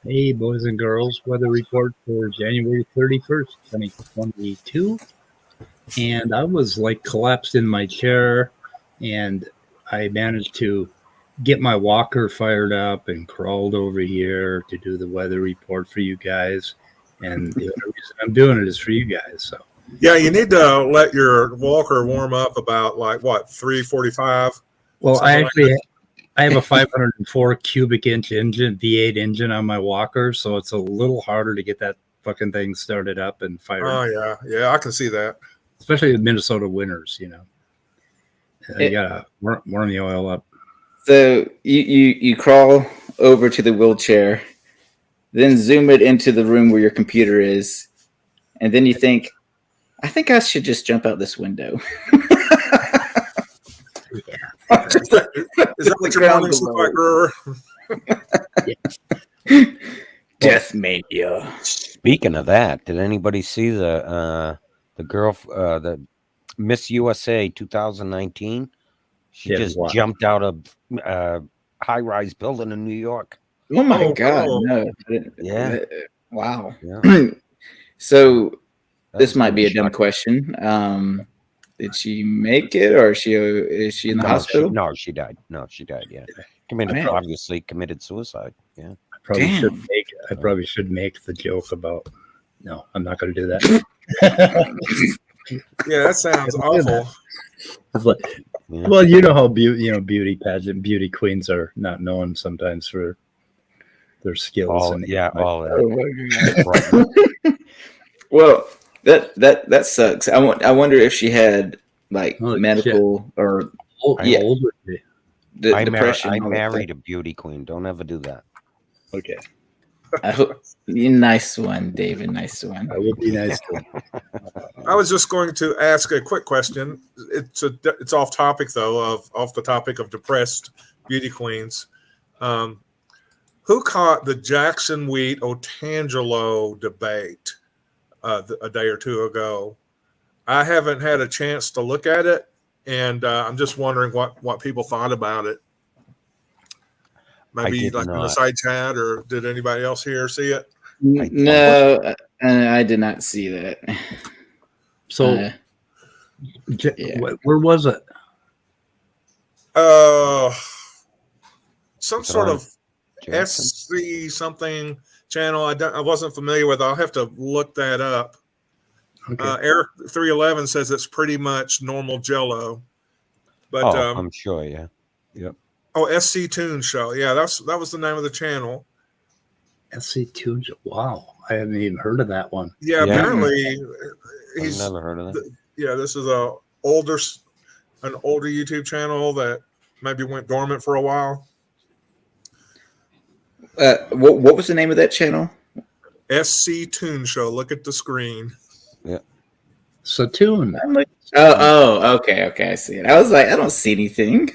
Hey, boys and girls, weather report for January 31st, 2022. And I was like collapsed in my chair, and I managed to get my walker fired up and crawled over here to do the weather report for you guys. And the only reason I'm doing it is for you guys. So yeah, you need to let your walker warm up about like what 3:45. Well, I have a 504 cubic inch engine, V8 engine on my walker, so it's a little harder to get that fucking thing started up and fired. Oh yeah, I can see that. Especially in Minnesota winters, you know. You gotta warm the oil up. So you crawl over to the wheelchair, then zoom it into the room where your computer is, and then you think, I think I should just jump out this window. Yeah. Is that what your mornings look like, Brewer? Death mania. Speaking of that, did anybody see the girl, the Miss USA 2019? She just jumped out of a high-rise building in New York. Oh my God! Cool. No. Yeah. Wow. Yeah. So this might be a dumb question. Did she make it, or is she in the hospital? She died. She died. Yeah, obviously committed suicide. Yeah, I probably should make the joke about. No, I'm not going to do that. Yeah, that sounds awful. Well, you know how beauty pageant beauty queens are not known sometimes for their skills. Well. That sucks. I wonder if she had like medical shit. Or depression. I married a beauty queen. Don't ever do that. Okay. I hope nice one, David. Nice one. I will be nice to him. I was just going to ask a quick question. It's off topic though, off the topic of depressed beauty queens. Who caught the Jackson Wheat Otangelo debate? A day or two ago. I haven't had a chance to look at it, and I'm just wondering what people thought about it. Maybe like in the side chat, or did anybody else here see it? No, I did not see that. So, where was it? Some sort of SC something channel. I wasn't familiar with. I'll have to look that up. Okay. Eric 311 says it's pretty much normal Jello, but I'm sure. Yeah. Yep. Oh, SC Toon Show. Yeah, that was the name of the channel. SC Toon Show. Wow, I haven't even heard of that one. Yeah, apparently he's never heard of that. This is an older YouTube channel that maybe went dormant for a while. What was the name of that channel? SC Toon Show. Look at the screen. Yeah. Satoon. Okay. I see it. I was like, I don't see anything.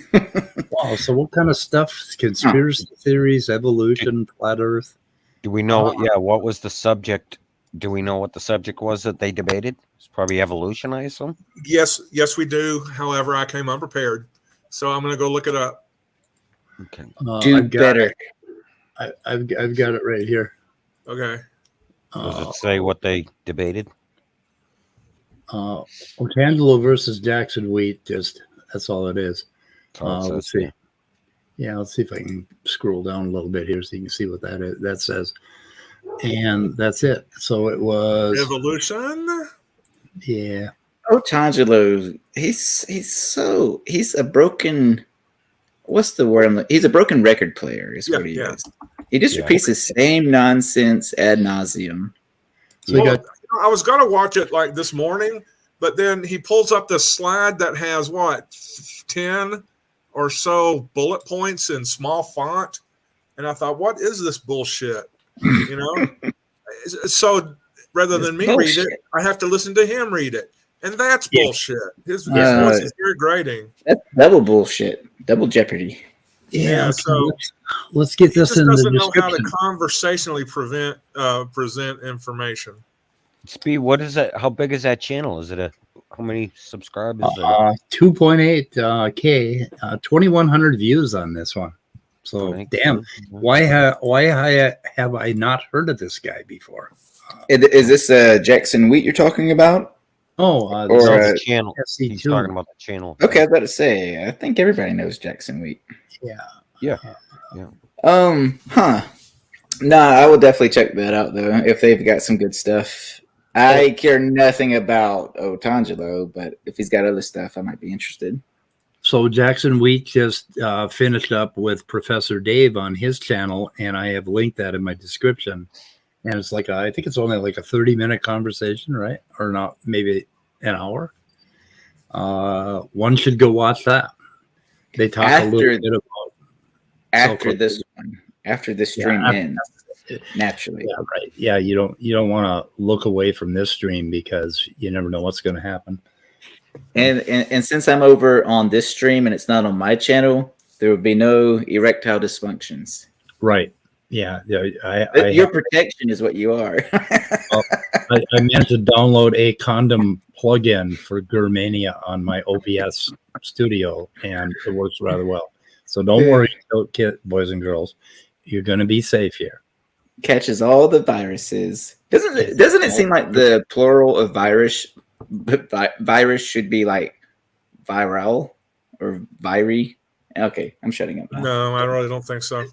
Wow. So what kind of stuff? Conspiracy theories, evolution, flat Earth. Do we know? What was the subject? Do we know what the subject was that they debated? It's probably evolution, I assume. Yes, we do. However, I came unprepared, so I'm going to go look it up. Okay. Do better. I've got it right here. Okay. Does it say what they debated? Otangelo versus Jackson Wheat. That's all it is. Let's see. Yeah, let's see if I can scroll down a little bit here so you can see what that says. And that's it. So it was evolution. Yeah. Otangelo, he's a broken. What's the word? He's a broken record player. Is what he is. He just repeats the same nonsense ad nauseum. So I was going to watch it like this morning, but then he pulls up the slide that has 10 or so bullet points in small font. And I thought, what is this bullshit? You know? So rather than me read it, I have to listen to him read it. And that's bullshit. His voice is very grating. That's double bullshit. Double jeopardy. Yeah, so let's get this in the description. Doesn't know how to conversationally present information. Speed, what is that? How big is that channel? Is it how many subscribers? 2.8 K, 2,100 views on this one. So damn, why have I not heard of this guy before? Is this Jackson Wheat you're talking about? Oh, the channel. He's talking about the channel. Okay, I was about to say, I think everybody knows Jackson Wheat. Yeah. Nah, I will definitely check that out though if they've got some good stuff. I care nothing about Otangelo, but if he's got other stuff, I might be interested. So Jackson Wheat just finished up with Professor Dave on his channel, and I have linked that in my description. And it's like I think it's only like a 30-minute conversation, right? Or not, maybe an hour. One should go watch that. They talk a little bit about after this stream ends. Naturally, yeah, right. Yeah, you don't want to look away from this stream because you never know what's going to happen. And since I'm over on this stream and it's not on my channel, there will be no erectile dysfunctions. Right. Yeah. Your protection is what you are. I managed to download a condom plugin for Germania on my OBS studio, and it works rather well. So don't worry, boys and girls. You're going to be safe here. Catches all the viruses. Doesn't it seem like the plural of virus should be like viral or viri? Okay, I'm shutting up now. No, I really don't think so. If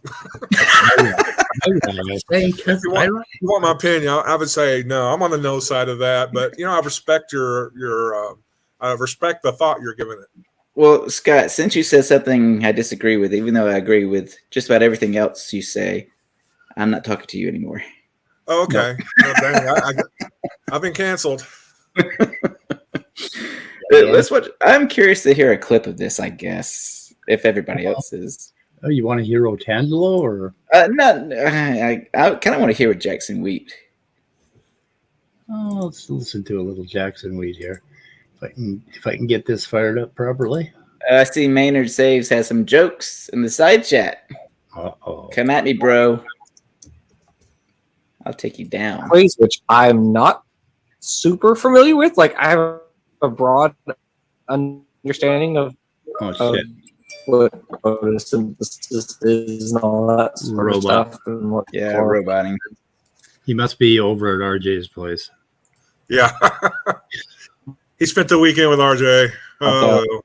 you want my opinion, I would say no. I'm on the no side of that, but I respect I respect the thought you're giving it. Well, Scott, since you said something I disagree with, even though I agree with just about everything else you say, I'm not talking to you anymore. Oh, okay. No. Dang, I've been canceled. Let's watch. I'm curious to hear a clip of this, I guess, if everybody else is. Oh, you want to hear Otangelo or? No, I kind of want to hear what Jackson Wheat. Oh, let's listen to a little Jackson Wheat here. If I can get this fired up properly. I see Maynard Saves has some jokes in the side chat. Come at me, bro. I'll take you down. Which I'm not super familiar with. Like, I have a broad understanding of what photosynthesis is and all that sort of stuff. And what roboting. He must be over at RJ's place. Yeah. He spent the weekend with RJ. Oh.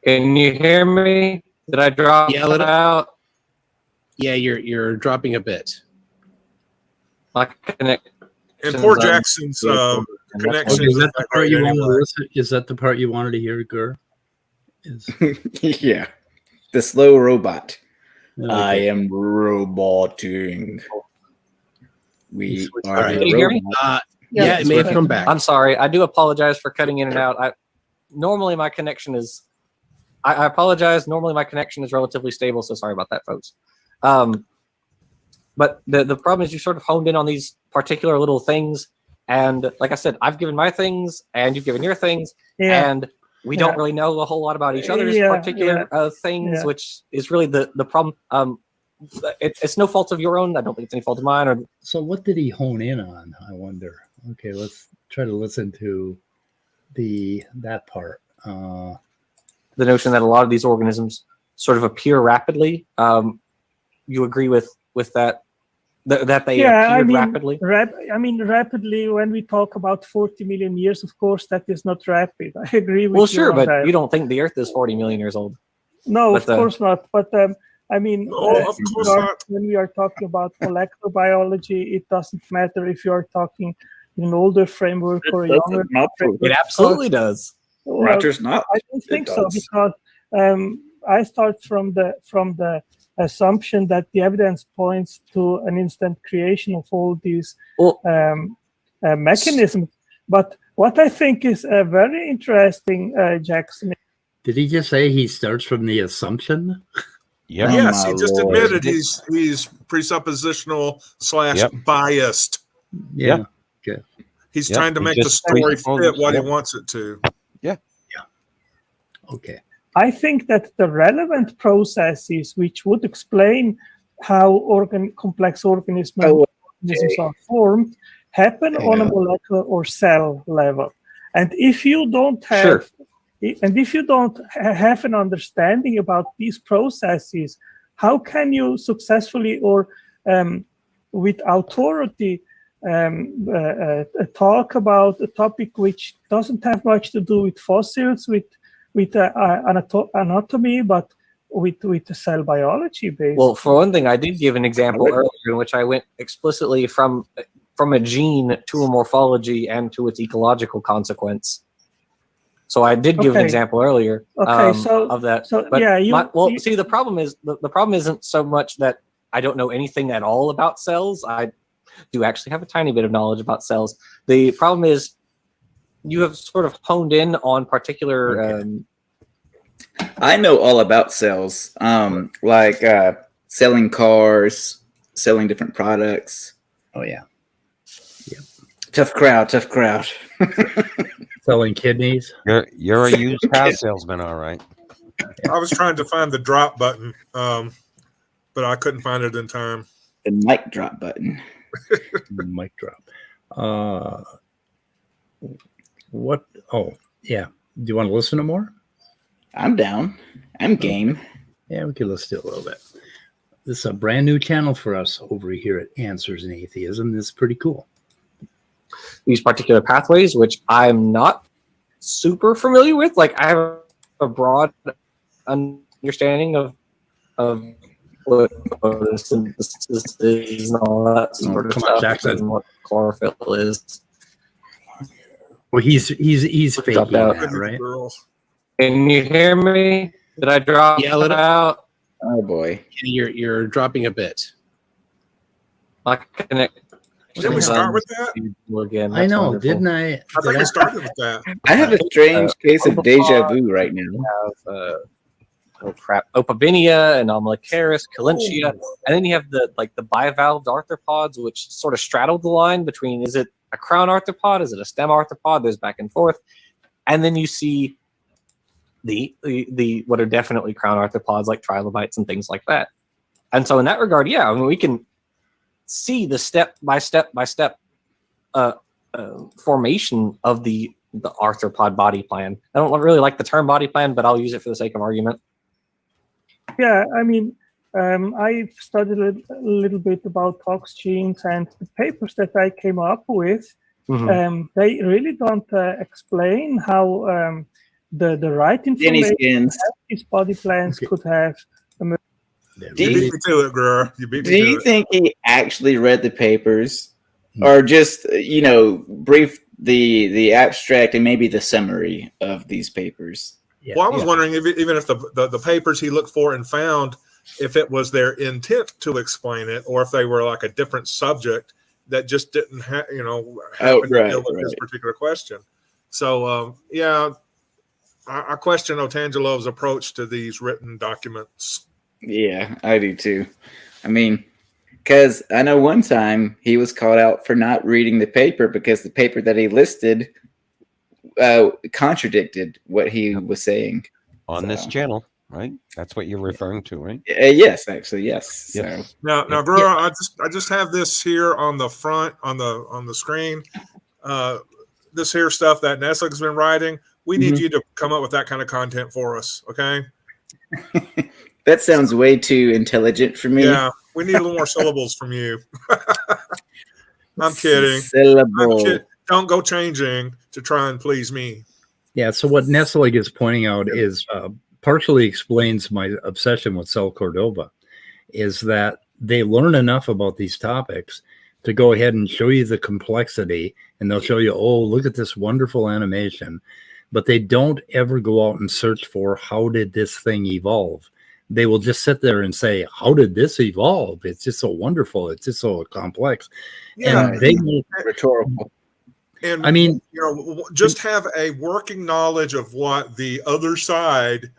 Can you hear me? Did I drop out? Yeah, you're dropping a bit. My connection. And poor Jackson's connection. Is that the part you wanted to listen? Is that the part you wanted to hear, Gur? Yeah. The slow robot. Okay. I am roboting. We are Can you hear me? Yeah, it may have come back. I'm sorry. I do apologize for cutting in and out. Normally my connection is. I apologize. Normally my connection is relatively stable, so sorry about that, folks. But the problem is you sort of honed in on these particular little things, and like I said, I've given my things, and you've given your things, and we don't really know a whole lot about each other's particular things, which is really the problem. It's no fault of your own. I don't think it's any fault of mine. So what did he hone in on? I wonder. Okay, let's try to listen to that part. The notion that a lot of these organisms sort of appear rapidly. You agree with that? That they appeared rapidly? Rapidly, when we talk about 40 million years, of course, that is not rapid. I agree with you. Well, sure, but that. You don't think the Earth is 40 million years old. No, of course not. But of course not. When we are talking about molecular biology, it doesn't matter if you are talking in an older framework or a younger framework. It absolutely does. Well, Matters not. I don't think so, because I start from the assumption that the evidence points to an instant creation of all these mechanisms. But what I think is very interesting, Jackson. Did he just say he starts from the assumption? Yep. Oh, Yes, my he just Lord. admitted he's presuppositional / biased. Yeah. He's Yep, trying to he make the just story presupposes, fit what yep. he wants it to. Okay. I think that the relevant processes which would explain how complex organisms are formed happen on a molecular or cell level. And if you don't have have an understanding about these processes, how can you successfully or with authority talk about a topic which doesn't have much to do with fossils, with anatomy, but with the cell biology basically? Well, for one thing, I did give an example earlier in which I went explicitly from a gene to a morphology and to its ecological consequence. So I did give an example earlier of that. So but yeah, see, the problem is the problem isn't so much that I don't know anything at all about cells. I do actually have a tiny bit of knowledge about cells. The problem is you have sort of honed in on particular. I know all about cells, like selling cars, selling different products. Oh yeah. Tough crowd. Selling kidneys. You're a used car salesman, all right. I was trying to find the drop button, but I couldn't find it in time. The mic drop button. Mic drop. What? Oh, yeah. Do you want to listen to more? I'm down. I'm game. Yeah, we could listen to a little bit. This is a brand new channel for us over here at Answers in Atheism. This is pretty cool. These particular pathways, which I'm not super familiar with. Like I have a broad understanding of what photosynthesis is and all that sort of stuff, Jackson. and what chlorophyll is. Well, he's faking that, right? Can you hear me? Did I drop out? Oh boy, you're dropping a bit. My connection. Did we start with that? Again. I know, wonderful. didn't I? I think we started with that. I have a strange case of deja vu right now. Have, Opabinia, Anomalocaris, Calentia, and then you have the bivalved arthropods, which sort of straddle the line between, is it a crown arthropod, is it a stem arthropod? There's back and forth, and then you see the what are definitely crown arthropods like trilobites and things like that. And so in that regard, yeah, I mean, we can see the step by step formation of the arthropod body plan. I don't really like the term body plan, but I'll use it for the sake of argument. Yeah, I mean, I studied a little bit about tox genes, and the papers that I came up with, they really don't explain how the right information these body plans could have. You beat me to it, girl. You beat me Do you think he actually read the papers, or just brief the abstract and maybe the summary of these papers? Yeah, well, I was wondering if even if the papers he looked for and found, if it was their intent to explain it, or if they were like a different subject that just didn't happen to deal with this particular question. So I question Otangelo's approach to these written documents. Yeah, I do too. I mean, because I know one time he was called out for not reading the paper because the paper that he listed contradicted what he was saying on this channel, right? That's what you're referring to, right? Yes, actually, yes. Yes. So. Now, girl, I just have this here on the front on the screen. This here stuff that Nestle's been writing. We need you to come up with that kind of content for us, okay? That sounds way too intelligent for me. Yeah, we need a little more syllables from you. I'm kidding. Don't go changing to try and please me. Yeah, so what Nestling is pointing out is partially explains my obsession with Cell Cordova, is that they learn enough about these topics to go ahead and show you the complexity, and they'll show you, oh, look at this wonderful animation, but they don't ever go out and search for how did this thing evolve. They will just sit there and say, how did this evolve? It's just so wonderful. It's just so complex. Yeah, and they rhetorical. And I mean, just have a working knowledge of what the other side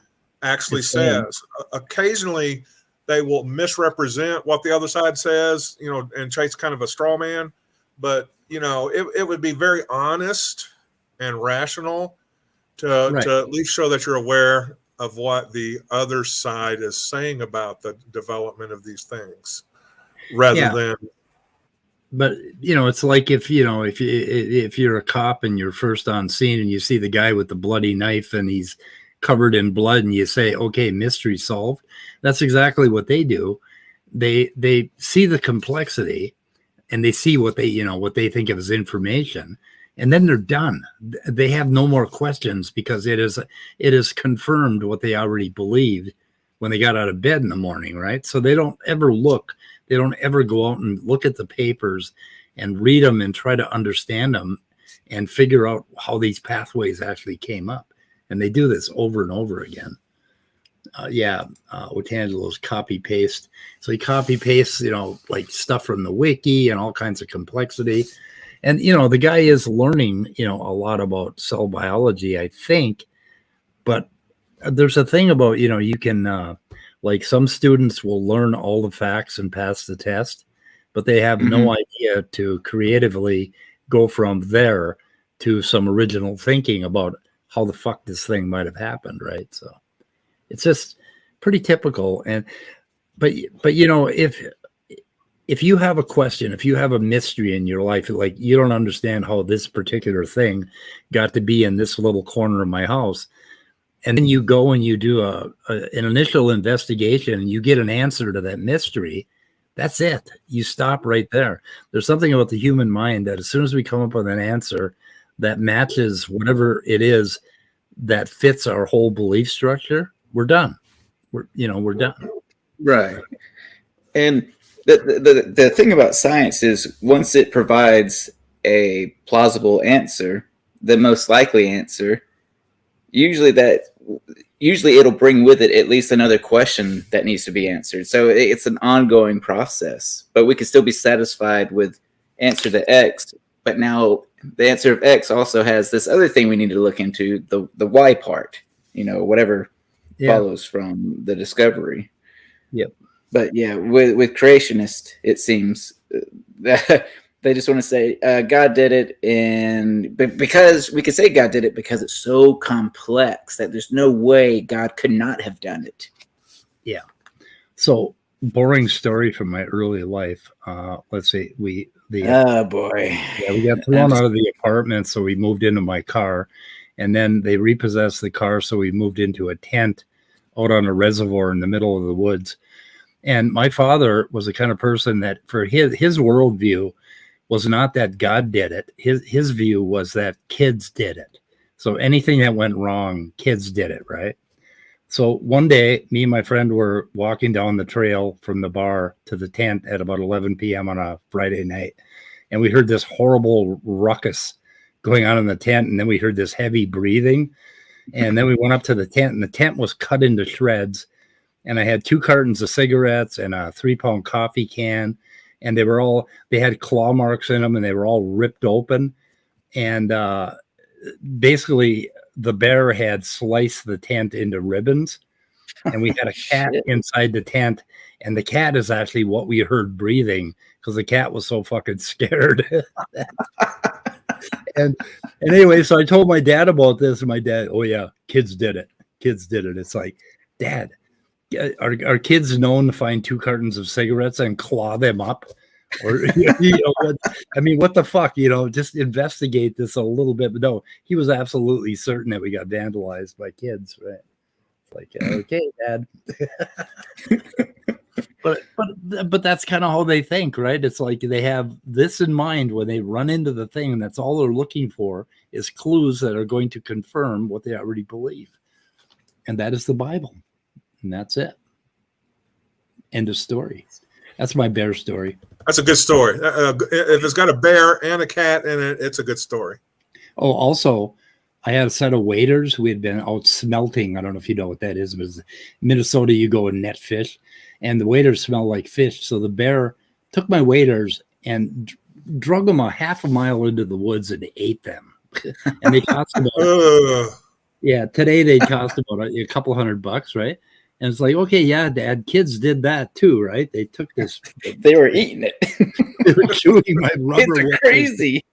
actually says. Occasionally, they will misrepresent what the other side says, and chase kind of a straw man. But it would be very honest and rational to at least show that you're aware of what the other side is saying about the development of these things, rather than. But it's like if you're a cop and you're first on scene and you see the guy with the bloody knife and he's covered in blood and you say, okay, mystery solved. That's exactly what they do. They see the complexity and they see what they think of as information, and then they're done. They have no more questions because it is confirmed what they already believed when they got out of bed in the morning, right? So they don't ever go out and look at the papers and read them and try to understand them and figure out how these pathways actually came up. And they do this over and over again. Otangelo's copy paste. So he copy pastes, like stuff from the wiki and all kinds of complexity. And, the guy is learning, a lot about cell biology, I think. But there's a thing about, you can, like some students will learn all the facts and pass the test, but they have no idea to creatively go from there to some original thinking about how the fuck this thing might have happened, right? So it's just pretty typical. But if you have a question, if you have a mystery in your life, like you don't understand how this particular thing got to be in this little corner of my house, and then you go and you do an initial investigation and you get an answer to that mystery, that's it. You stop right there. There's something about the human mind that as soon as we come up with an answer that matches whatever it is that fits our whole belief structure, we're done. We're done. Right. And the thing about science is once it provides a plausible answer, the most likely answer, usually it'll bring with it at least another question that needs to be answered. So it's an ongoing process, but we can still be satisfied with answer to X. But now the answer of X also has this other thing we need to look into, the Y part, whatever follows from the discovery. Yep. But yeah, with creationists, it seems that they just want to say God did it, and because we could say God did it because it's so complex that there's no way God could not have done it. Yeah. So boring story from my early life. Let's see. Oh boy. Yeah, we got thrown out of the apartment, so we moved into my car, and then they repossessed the car, so we moved into a tent out on a reservoir in the middle of the woods. And my father was the kind of person that for his worldview was not that God did it. His view was that kids did it. So anything that went wrong, kids did it, right? So one day, me and my friend were walking down the trail from the bar to the tent at about 11 p.m. on a Friday night. And we heard this horrible ruckus going on in the tent. And then we heard this heavy breathing. And then we went up to the tent, and the tent was cut into shreds. And I had 2 cartons of cigarettes and a 3-pound coffee can. And they had claw marks in them, and they were all ripped open. And basically the bear had sliced the tent into ribbons, and we had a cat inside the tent. And the cat is actually what we heard breathing because the cat was so fucking scared. And anyway, so I told my dad about this, and my dad, oh yeah, kids did it. Kids did it. It's like, Dad, are kids known to find 2 cartons of cigarettes and claw them up? Or what the fuck? Just investigate this a little bit. But no, he was absolutely certain that we got vandalized by kids, right? It's like, okay, Dad. But that's kind of how they think, right? It's like they have this in mind when they run into the thing, and that's all they're looking for is clues that are going to confirm what they already believe. And that is the Bible. And that's it. End of story. That's my bear story. That's a good story. If it's got a bear and a cat in it, it's a good story. Oh, also, I had a set of waders who had been out smelting. I don't know if you know what that is, but in Minnesota, you go and net fish, and the waders smell like fish. So the bear took my waders and drug them a half a mile into the woods and ate them. And they cost about today they cost about a couple $100, right? And it's like, okay, yeah, Dad, kids did that too, right? They took this. They were eating it. They were chewing my rubber. Kids are crazy.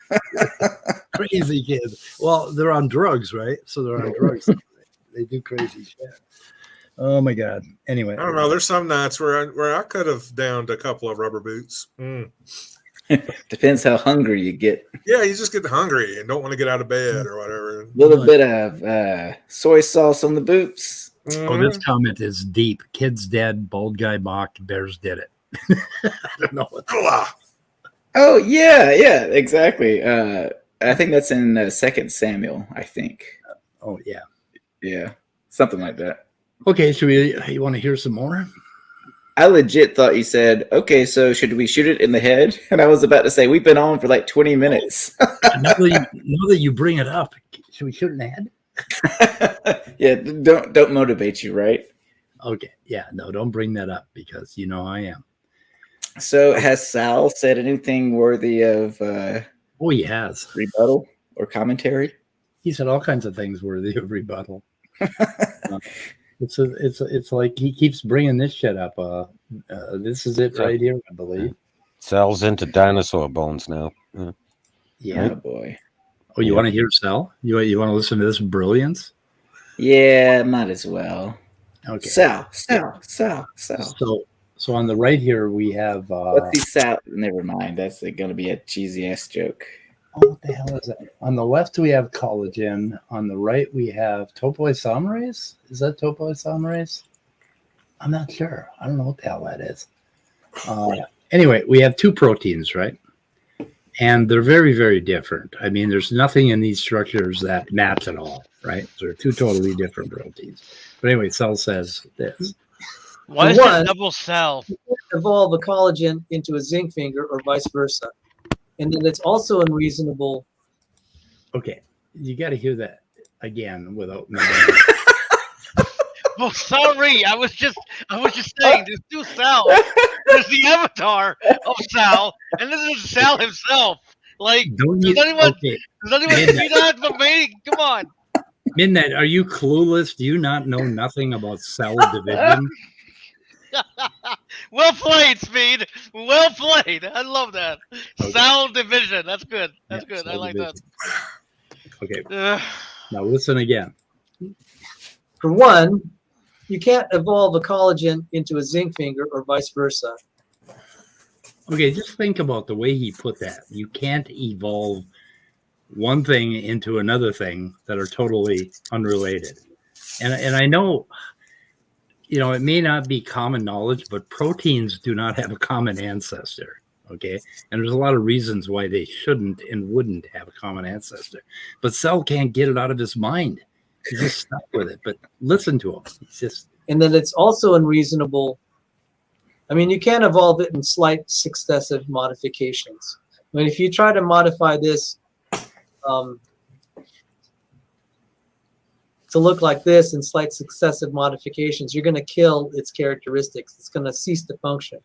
Crazy kids. Well, they're on drugs, right? So they're on drugs. They do crazy shit. Oh my God. Anyway, I don't know. There's some nights where I could have downed a couple of rubber boots. Depends how hungry you get. Yeah, you just get hungry and don't want to get out of bed or whatever. A little bit of soy sauce on the boots. Oh, this comment is deep. Kids dead, bald guy mocked, bears did it. I don't know what. Oh yeah, exactly. I think that's in 2 Samuel. I think. Oh yeah, something like that. Okay, you want to hear some more? I legit thought you said, okay, so should we shoot it in the head? And I was about to say, we've been on for like 20 minutes. now that you bring it up, should we shoot it in the head? Yeah, don't motivate you, right? Okay, yeah, no, don't bring that up because you know I am. So has Sal said anything worthy of oh, he has. Rebuttal or commentary? He said all kinds of things worthy of rebuttal. It's like he keeps bringing this shit up. This is it right here, I believe. Sal's into dinosaur bones now. Yeah, right? Boy. Oh, you want to hear Sal? You want to listen to this brilliance? Yeah, might as well. Okay. Sal. So on the right here we have. Let's see Sal. Never mind. That's going to be a cheesy ass joke. Oh, what the hell is that? On the left we have collagen. On the right we have topoisomerase. Is that topoisomerase? I'm not sure. I don't know what the hell that is. Anyway, we have two proteins, right? And they're very, very different. I mean, there's nothing in these structures that match at all, right? So they're two totally different proteins. But anyway, Cell says this. Why is it double cell? Evolve a collagen into a zinc finger or vice versa. And then it's also unreasonable. Okay, you got to hear that again without. Well, sorry, I was just saying. There's two Sal. There's the avatar of Sal, and then there's Sal himself. Like, does anyone see that? But me, come on. Midnight, are you clueless? Do you not know nothing about cell division? Well played, Speed. Well played. I love that. Okay. Cell division. That's good. That's good. I like division. That. Okay. Now listen again. For one, you can't evolve a collagen into a zinc finger or vice versa. Okay, just think about the way he put that. You can't evolve one thing into another thing that are totally unrelated. And I know, it may not be common knowledge, but proteins do not have a common ancestor. Okay. And there's a lot of reasons why they shouldn't and wouldn't have a common ancestor. But Cell can't get it out of his mind. He's just stuck with it. But listen to him. It's just. And then it's also unreasonable. I mean, you can evolve it in slight successive modifications. I mean, if you try to modify this to look like this in slight successive modifications, you're going to kill its characteristics. It's going to cease to function,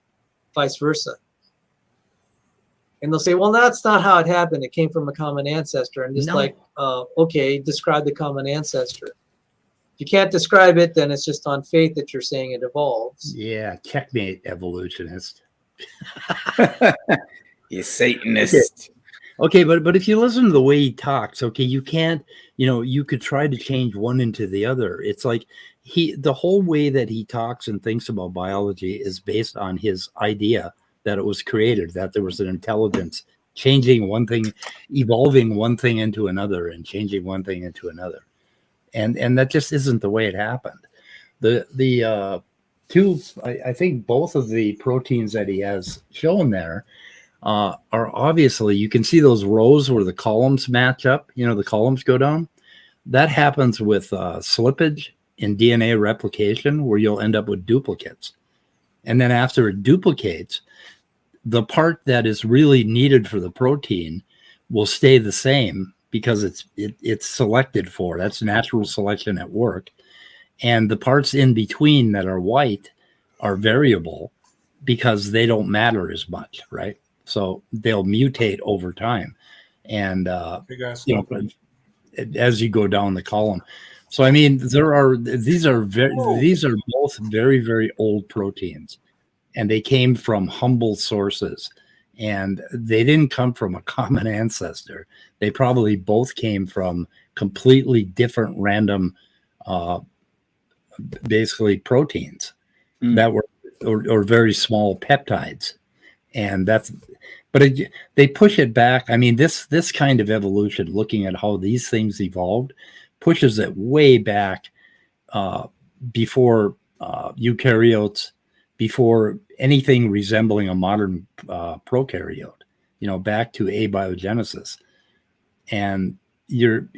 vice versa. And they'll say, well, that's not how it happened. It came from a common ancestor. And just okay, describe the common ancestor. If you can't describe it, then it's just on faith that you're saying it evolves. Yeah, checkmate, evolutionist. You Satanist. Okay, but if you listen to the way he talks, okay, you can't, you could try to change one into the other. It's like the whole way that he talks and thinks about biology is based on his idea that it was created, that there was an intelligence changing one thing, evolving one thing into another and changing one thing into another. And that just isn't the way it happened. The two, I think both of the proteins that he has shown there are obviously, you can see those rows where the columns match up, the columns go down. That happens with slippage in DNA replication, where you'll end up with duplicates. And then after it duplicates, the part that is really needed for the protein will stay the same because it's selected for. That's natural selection at work. And the parts in between that are white are variable because they don't matter as much, right? So they'll mutate over time. And, you know, as you go down the column. So, I mean, these are both very, very old proteins, and they came from humble sources, and they didn't come from a common ancestor. They probably both came from completely different random, basically proteins that were, or very small peptides. And they push it back. I mean, this kind of evolution, looking at how these things evolved, pushes it way back before eukaryotes, before anything resembling a modern prokaryote, you know, back to abiogenesis. And you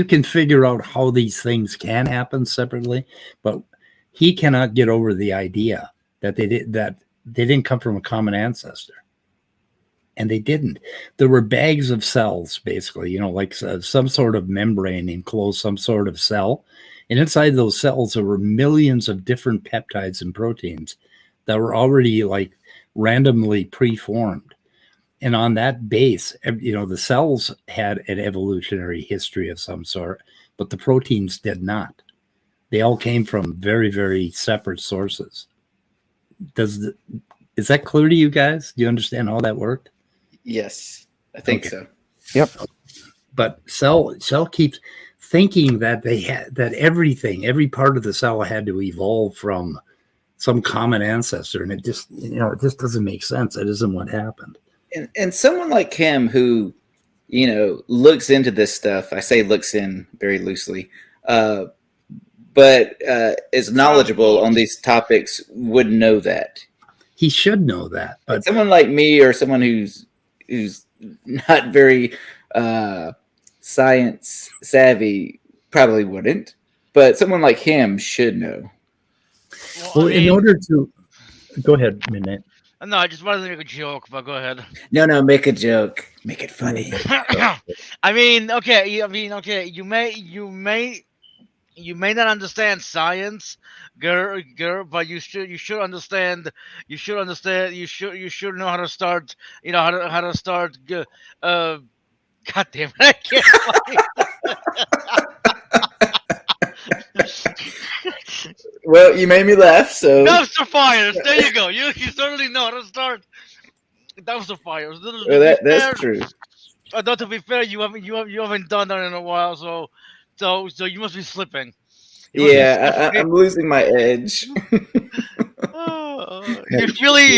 can figure out how these things can happen separately, but he cannot get over the idea that they didn't come from a common ancestor. And they didn't. There were bags of cells, basically, you know, like some sort of membrane enclosed some sort of cell. And inside those cells, there were millions of different peptides and proteins that were already like randomly preformed. And on that base, you know, the cells had an evolutionary history of some sort, but the proteins did not. They all came from very, very separate sources. Is that clear to you guys? Do you understand how that worked? Yes, I think so. Yep. But cell keeps thinking that that every part of the cell had to evolve from some common ancestor, and it just doesn't make sense. It isn't what happened. And someone like him who, you know, looks into this stuff, I say looks in very loosely, but is knowledgeable on these topics, would know that. He should know that. But someone like me, or someone who's not very science savvy, probably wouldn't. But someone like him should know. Well, in order to go ahead, Minette. No, I just wanted to make a joke, but go ahead. No, make a joke. Make it funny. I mean, okay. You may not understand science, girl, but you should understand. You should know how to start. You know how to start. God damn it! I can't. Well, you made me laugh, so. Dumpster fires. There you go. You certainly know how to start dumpster fires. Well, that's true. Though, to be fair, you haven't done that in a while, so you must be slipping. I'm losing my edge. You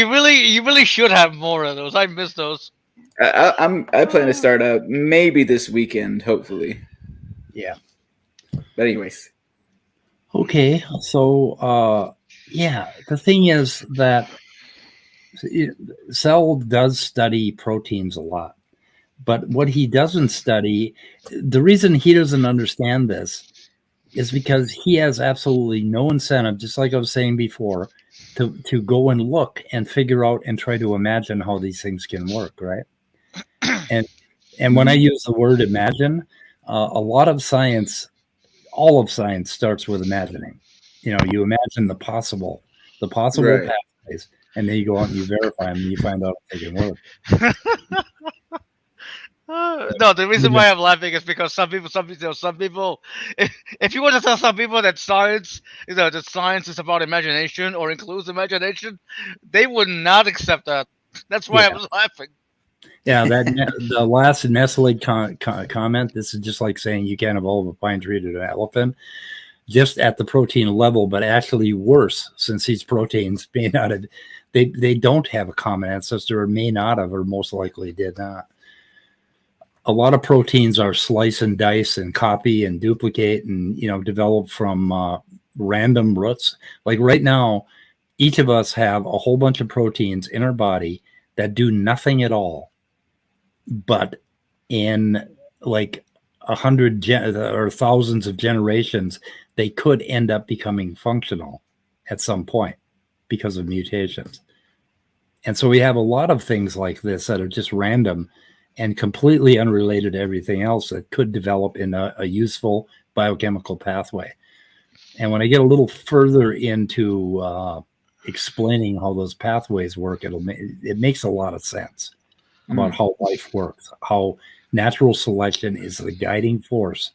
really should have more of those. I miss those. I plan to start out maybe this weekend, hopefully. Yeah. But anyways. Okay, so the thing is that Cell does study proteins a lot, but what he doesn't study, the reason he doesn't understand this is because he has absolutely no incentive, just like I was saying before, to go and look and figure out and try to imagine how these things can work, right? And when I use the word imagine, a lot of science, all of science starts with imagining. You know, you imagine the possible right. Pathways, and then you go out and you verify them and you find out if they can work. No, the reason why I'm laughing is because some people, if you want to tell some people that science is about imagination or includes imagination, they would not accept that. That's why I was laughing. Yeah, the last Nestle comment. This is just like saying you can't evolve a pine tree to an elephant, just at the protein level, but actually worse, since these proteins may not have, they don't have a common ancestor, or may not have, or most likely did not. A lot of proteins are slice and dice and copy and duplicate and, develop from random roots. Like right now, each of us have a whole bunch of proteins in our body that do nothing at all. But in like 100 or thousands of generations, they could end up becoming functional at some point because of mutations. And so we have a lot of things like this that are just random and completely unrelated to everything else that could develop in a useful biochemical pathway. And when I get a little further into explaining how those pathways work, it makes a lot of sense about how life works, how natural selection is the guiding force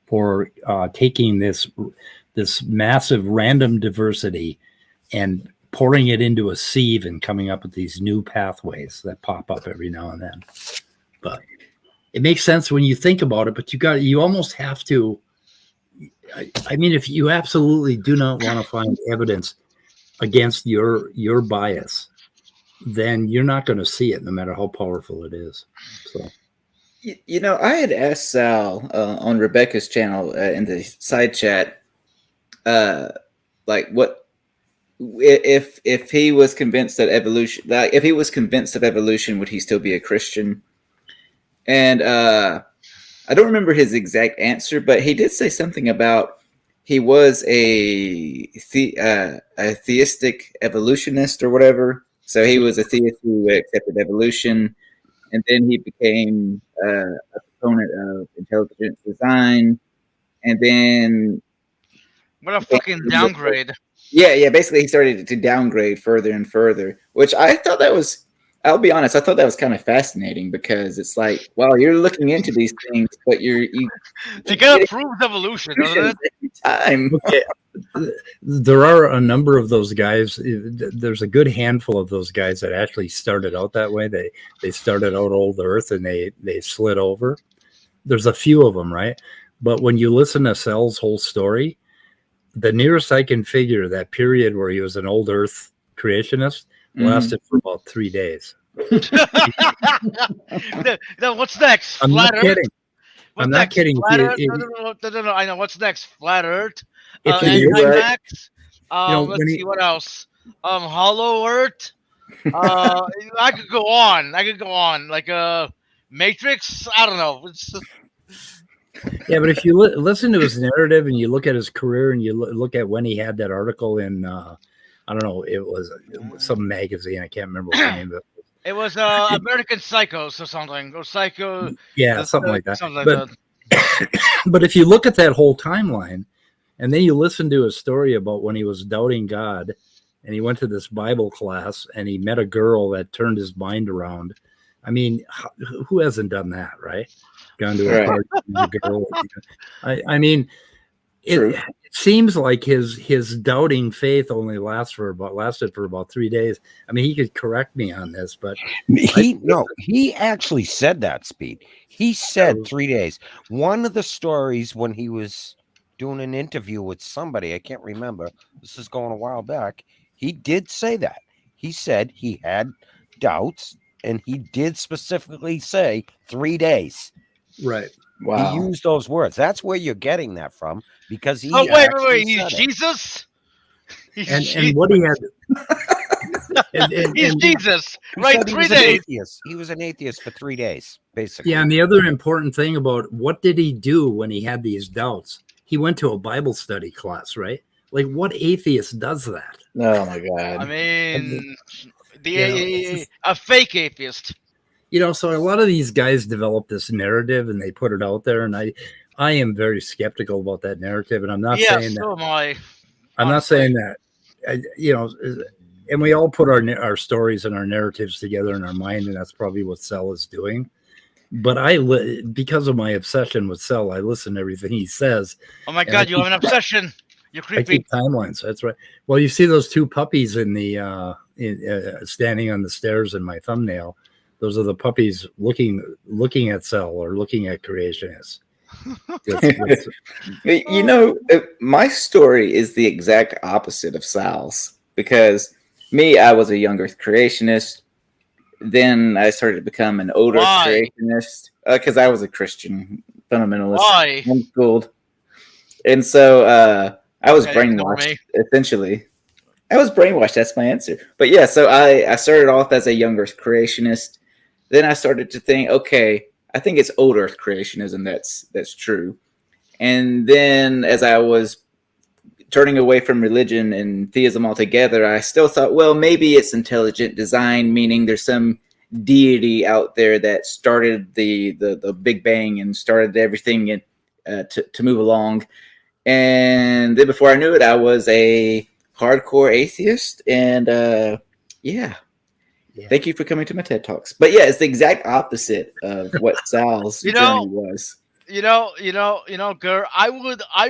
for taking this massive random diversity and pouring it into a sieve and coming up with these new pathways that pop up every now and then. But it makes sense when you think about it, but you almost have to. I mean, if you absolutely do not want to find evidence against your bias, then you're not going to see it, no matter how powerful it is. So, you know, I had asked Sal on Rebecca's channel in the side chat, like, what if he was convinced that evolution, like, if he was convinced of evolution, would he still be a Christian? And I don't remember his exact answer, but he did say something about he was a theistic evolutionist or whatever. So he was a theist who accepted evolution, and then he became a proponent of intelligent design, and then what a fucking downgrade. Yeah, basically he started to downgrade further and further, which I thought that was, I'll be honest, I thought that was kind of fascinating, because it's like, well, you're looking into these things, but you gotta prove evolution, doesn't it? Every time. Okay. There are a number of those guys. There's a good handful of those guys that actually started out that way. They started out old Earth and they slid over. There's a few of them, right? But when you listen to Sal's whole story, the nearest I can figure, that period where he was an old Earth creationist lasted for about 3 days. Now, what's next? I'm not kidding. I'm not kidding. No. I know. What's next? Flat Earth. Anti-vax. Let's see what else. Hollow Earth. I could go on. Like Matrix. I don't know. Yeah, but if you listen to his narrative and you look at his career and you look at when he had that article in, I don't know, it was some magazine. I can't remember what the name of it was. It was American Psychos or something, or Psycho. Yeah, something like that. Something like that. But if you look at that whole timeline, and then you listen to his story about when he was doubting God, and he went to this Bible class, and he met a girl that turned his mind around. I mean, who hasn't done that, right? Gone to a party with a girl. I mean, it seems like his doubting faith only lasted for about 3 days. I mean, he could correct me on this, but he actually said that, Speed. He said 3 days. One of the stories when he was doing an interview with somebody, I can't remember, this is going a while back, he did say that. He said he had doubts, and he did specifically say 3 days. Right. Wow. He used those words. That's where you're getting that from, because he. Oh, wait! He's Jesus. And what he had. He's Jesus, right? 3 days. He was an atheist for 3 days, basically. Yeah, and the other important thing about what did he do when he had these doubts? He went to a Bible study class, right? Like, what atheist does that? Oh my God! I mean, a fake atheist. So a lot of these guys develop this narrative and they put it out there, and I am very skeptical about that narrative, and I'm not saying so that. am I. I'm not saying that. And we all put our stories and our narratives together in our mind, and that's probably what Sal is doing. But because of my obsession with Sal, I listen to everything he says. Oh my God, you have an obsession. You're creepy. I keep timelines. That's right. Well, you see those two puppies in the standing on the stairs in my thumbnail. Those are the puppies looking at Sal or looking at creationists. My story is the exact opposite of Sal's, because I was a young Earth creationist. Then I started to become an old Earth creationist because I was a Christian fundamentalist. Why? Homeschooled. And so I was brainwashed, essentially. I was brainwashed. That's my answer. But yeah, so I started off as a young Earth creationist. Then I started to think, okay, I think it's old Earth creationism that's true. And then as I was turning away from religion and theism altogether, I still thought, well, maybe it's intelligent design, meaning there's some deity out there that started the Big Bang and started everything to move along. And then before I knew it, I was a hardcore atheist, and thank you for coming to my TED Talks. But yeah, it's the exact opposite of what Sal's journey was. Gur, I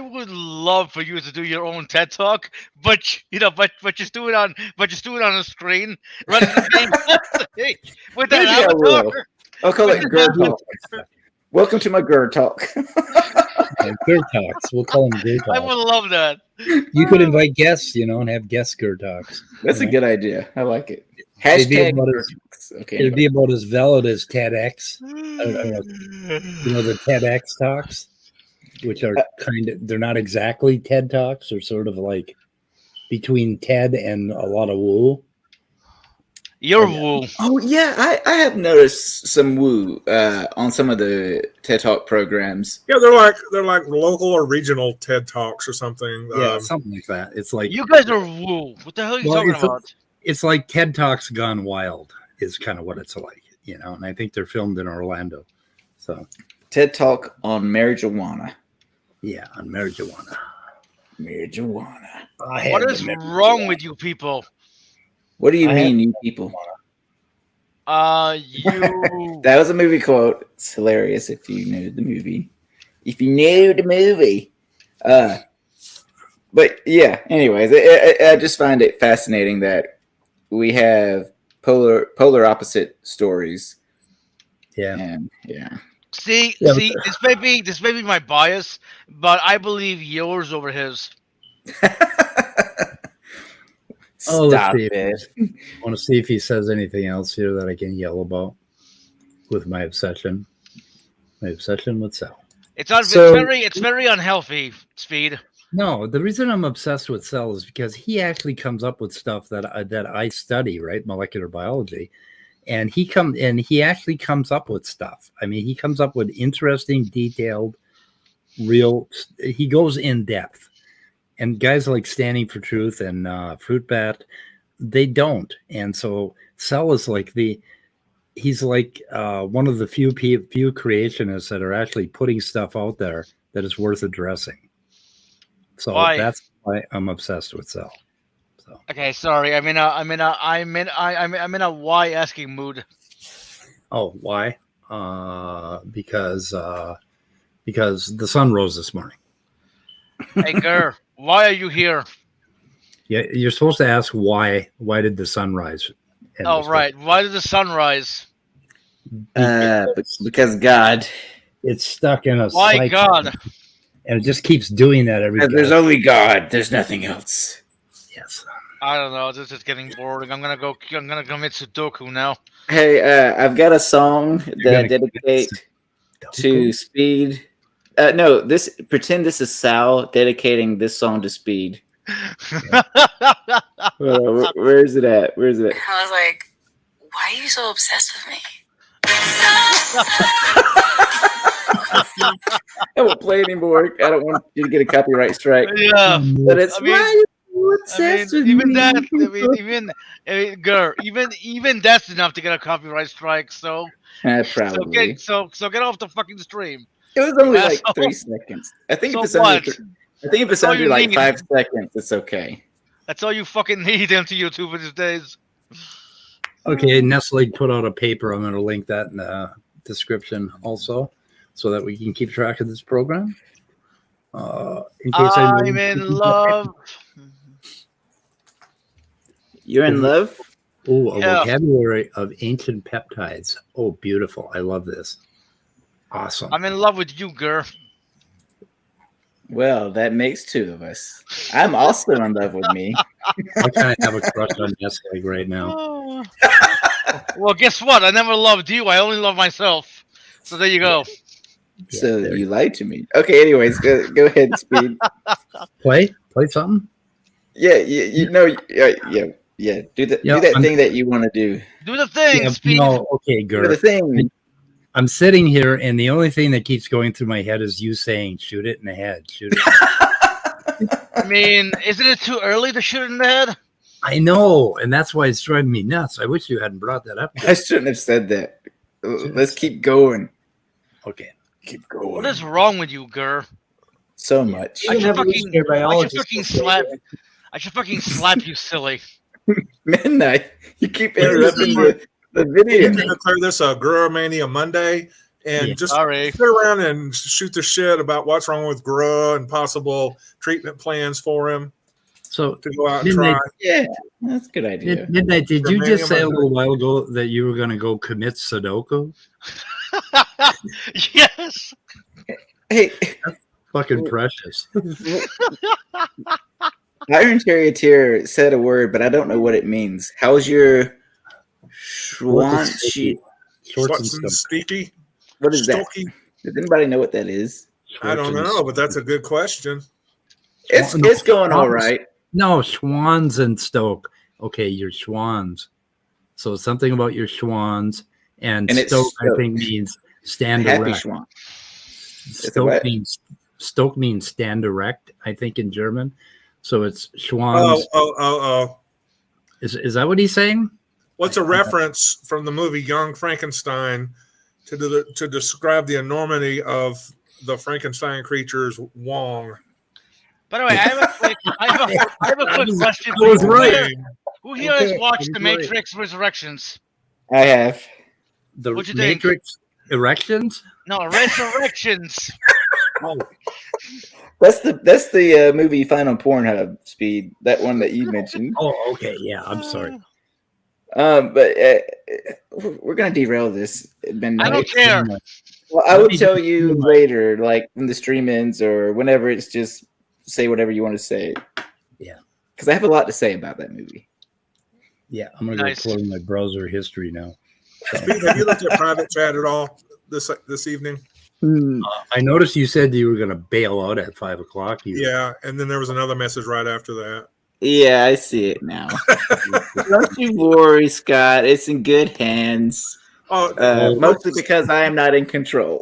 would love for you to do your own TED Talk, but just do it on a screen rather than being on stage with that avatar. I'll call it Gur Talk. Welcome to my Gur Talk. Gur Talks. We'll call them Gur Talks. I would love that. You could invite guests, and have guest Gur Talks. That's a good idea. I like it. It'd be about as valid as TEDx. The TEDx talks, which are they're not exactly TED Talks. They're sort of like between TED and a lot of woo. You're woo. Oh yeah, I have noticed some woo on some of the TED Talk programs. Yeah, they're like local or regional TED Talks or something. Yeah, something like that. It's like you guys are woo. What the hell are you talking about? It's like TED Talks gone wild is kind of what it's like, and I think they're filmed in Orlando. So TED Talk on marijuana. Yeah, on marijuana. Marijuana. What is wrong with you people? What do you mean, you people? You. That was a movie quote. It's hilarious if you knew the movie. If you knew the movie. But yeah, anyways, I just find it fascinating that we have polar opposite stories. Yeah. And yeah. See, this may be my bias, but I believe yours over his. Let's see. I want to see if he says anything else here that I can yell about with my obsession. My obsession with Sal. It's very unhealthy, Speed. No, the reason I'm obsessed with Sal is because he actually comes up with stuff that I study, right? Molecular biology. And he actually comes up with stuff. I mean, he comes up with interesting, detailed, he goes in depth. And guys like Standing for Truth and Fruit Bat, they don't. And so Sal is like he's like one of the few creationists that are actually putting stuff out there that is worth addressing. So that's why I'm obsessed with Sal. So. Okay, sorry. I'm in a why asking mood. Oh, why? Because the sun rose this morning. Hey, Gur, why are you here? Yeah, you're supposed to ask why. Why did the sun rise? Oh, right. Why did the sun rise? Because God. It's stuck in a Why cycle. God? And it just keeps doing that every day. There's only God. There's nothing else. Yes. I don't know. This is getting boring. I'm gonna commit Sudoku now. Hey, I've got a song that I dedicate to Speed. No, pretend this is Sal dedicating this song to Speed. Where is it at? Where is it at? I was like, why are you so obsessed with me? I won't play anymore. I don't want you to get a copyright strike. Yeah, but it's even that's enough to get a copyright strike. So probably. So get off the fucking stream. It was only like 3 seconds. I think if it's under like 5 seconds, it's okay. That's all you fucking need into YouTube these days. Okay, Nestle put out a paper. I'm going to link that in the description also, so that we can keep track of this program. In case I'm in love. You're in love? Oh, a vocabulary of ancient peptides. Oh, beautiful. I love this. Awesome. I'm in love with you, girl. Well, that makes 2 of us. I'm also in love with me. I kind of have a crush on Nestle right now. Well, guess what? I never loved you. I only love myself. So there you go. So you lied to me. Okay, anyways, go ahead, Speed. Play something? Yeah. Do that thing that you want to do. Do the thing, Speed. No, okay, girl. Do the thing. I'm sitting here, and the only thing that keeps going through my head is you saying, shoot it in the head. Shoot it. I mean, isn't it too early to shoot it in the head? I know, and that's why it's driving me nuts. I wish you hadn't brought that up. I shouldn't have said that. Let's keep going. Okay. Keep going. What is wrong with you, Gur? So much. I should fucking slap. I should fucking slap you, silly. Midnight. You keep interrupting the video. You can declare this a Grurmania Monday and just sit around and shoot the shit about what's wrong with Gru and possible treatment plans for him. So to go out and try. Yeah, that's a good idea. Midnight, did you just say a little while ago that you were going to go commit Sudoku? Yes. Hey, that's fucking precious. Iron Charioteer said a word, but I don't know what it means. How's your Schwanzi? Sticky? What is that? Does anybody know what that is? I don't know, but that's a good question. It's going all right. No, Schwans and Stoke. Okay, your Schwans. So something about your Schwans and Stoke, I think, means stand erect. Stoke means stand erect, I think, in German. So it's Schwans. Oh. Is that what he's saying? What's a reference from the movie Young Frankenstein to describe the enormity of the Frankenstein creature's Wong? By the way, I have a quick question. I was right. Who here has watched The Matrix Resurrections? I have. The What'd you Matrix think? Erections? No, Resurrections. Oh. That's the movie you find on Pornhub, Speed. That one that you mentioned. Oh, okay. Yeah, I'm sorry. But we're gonna derail this. Midnight. I don't care. Well, I will tell you later, like when the stream ends or whenever. It's just say whatever you want to say. Yeah, because I have a lot to say about that movie. Yeah, I'm gonna go close my browser history now. Speed, have you looked at private chat at all this evening? I noticed you said you were going to bail out at 5 o'clock. Yeah, and then there was another message right after that. Yeah, I see it now. Don't you worry, Scott. It's in good hands. Mostly because I am not in control.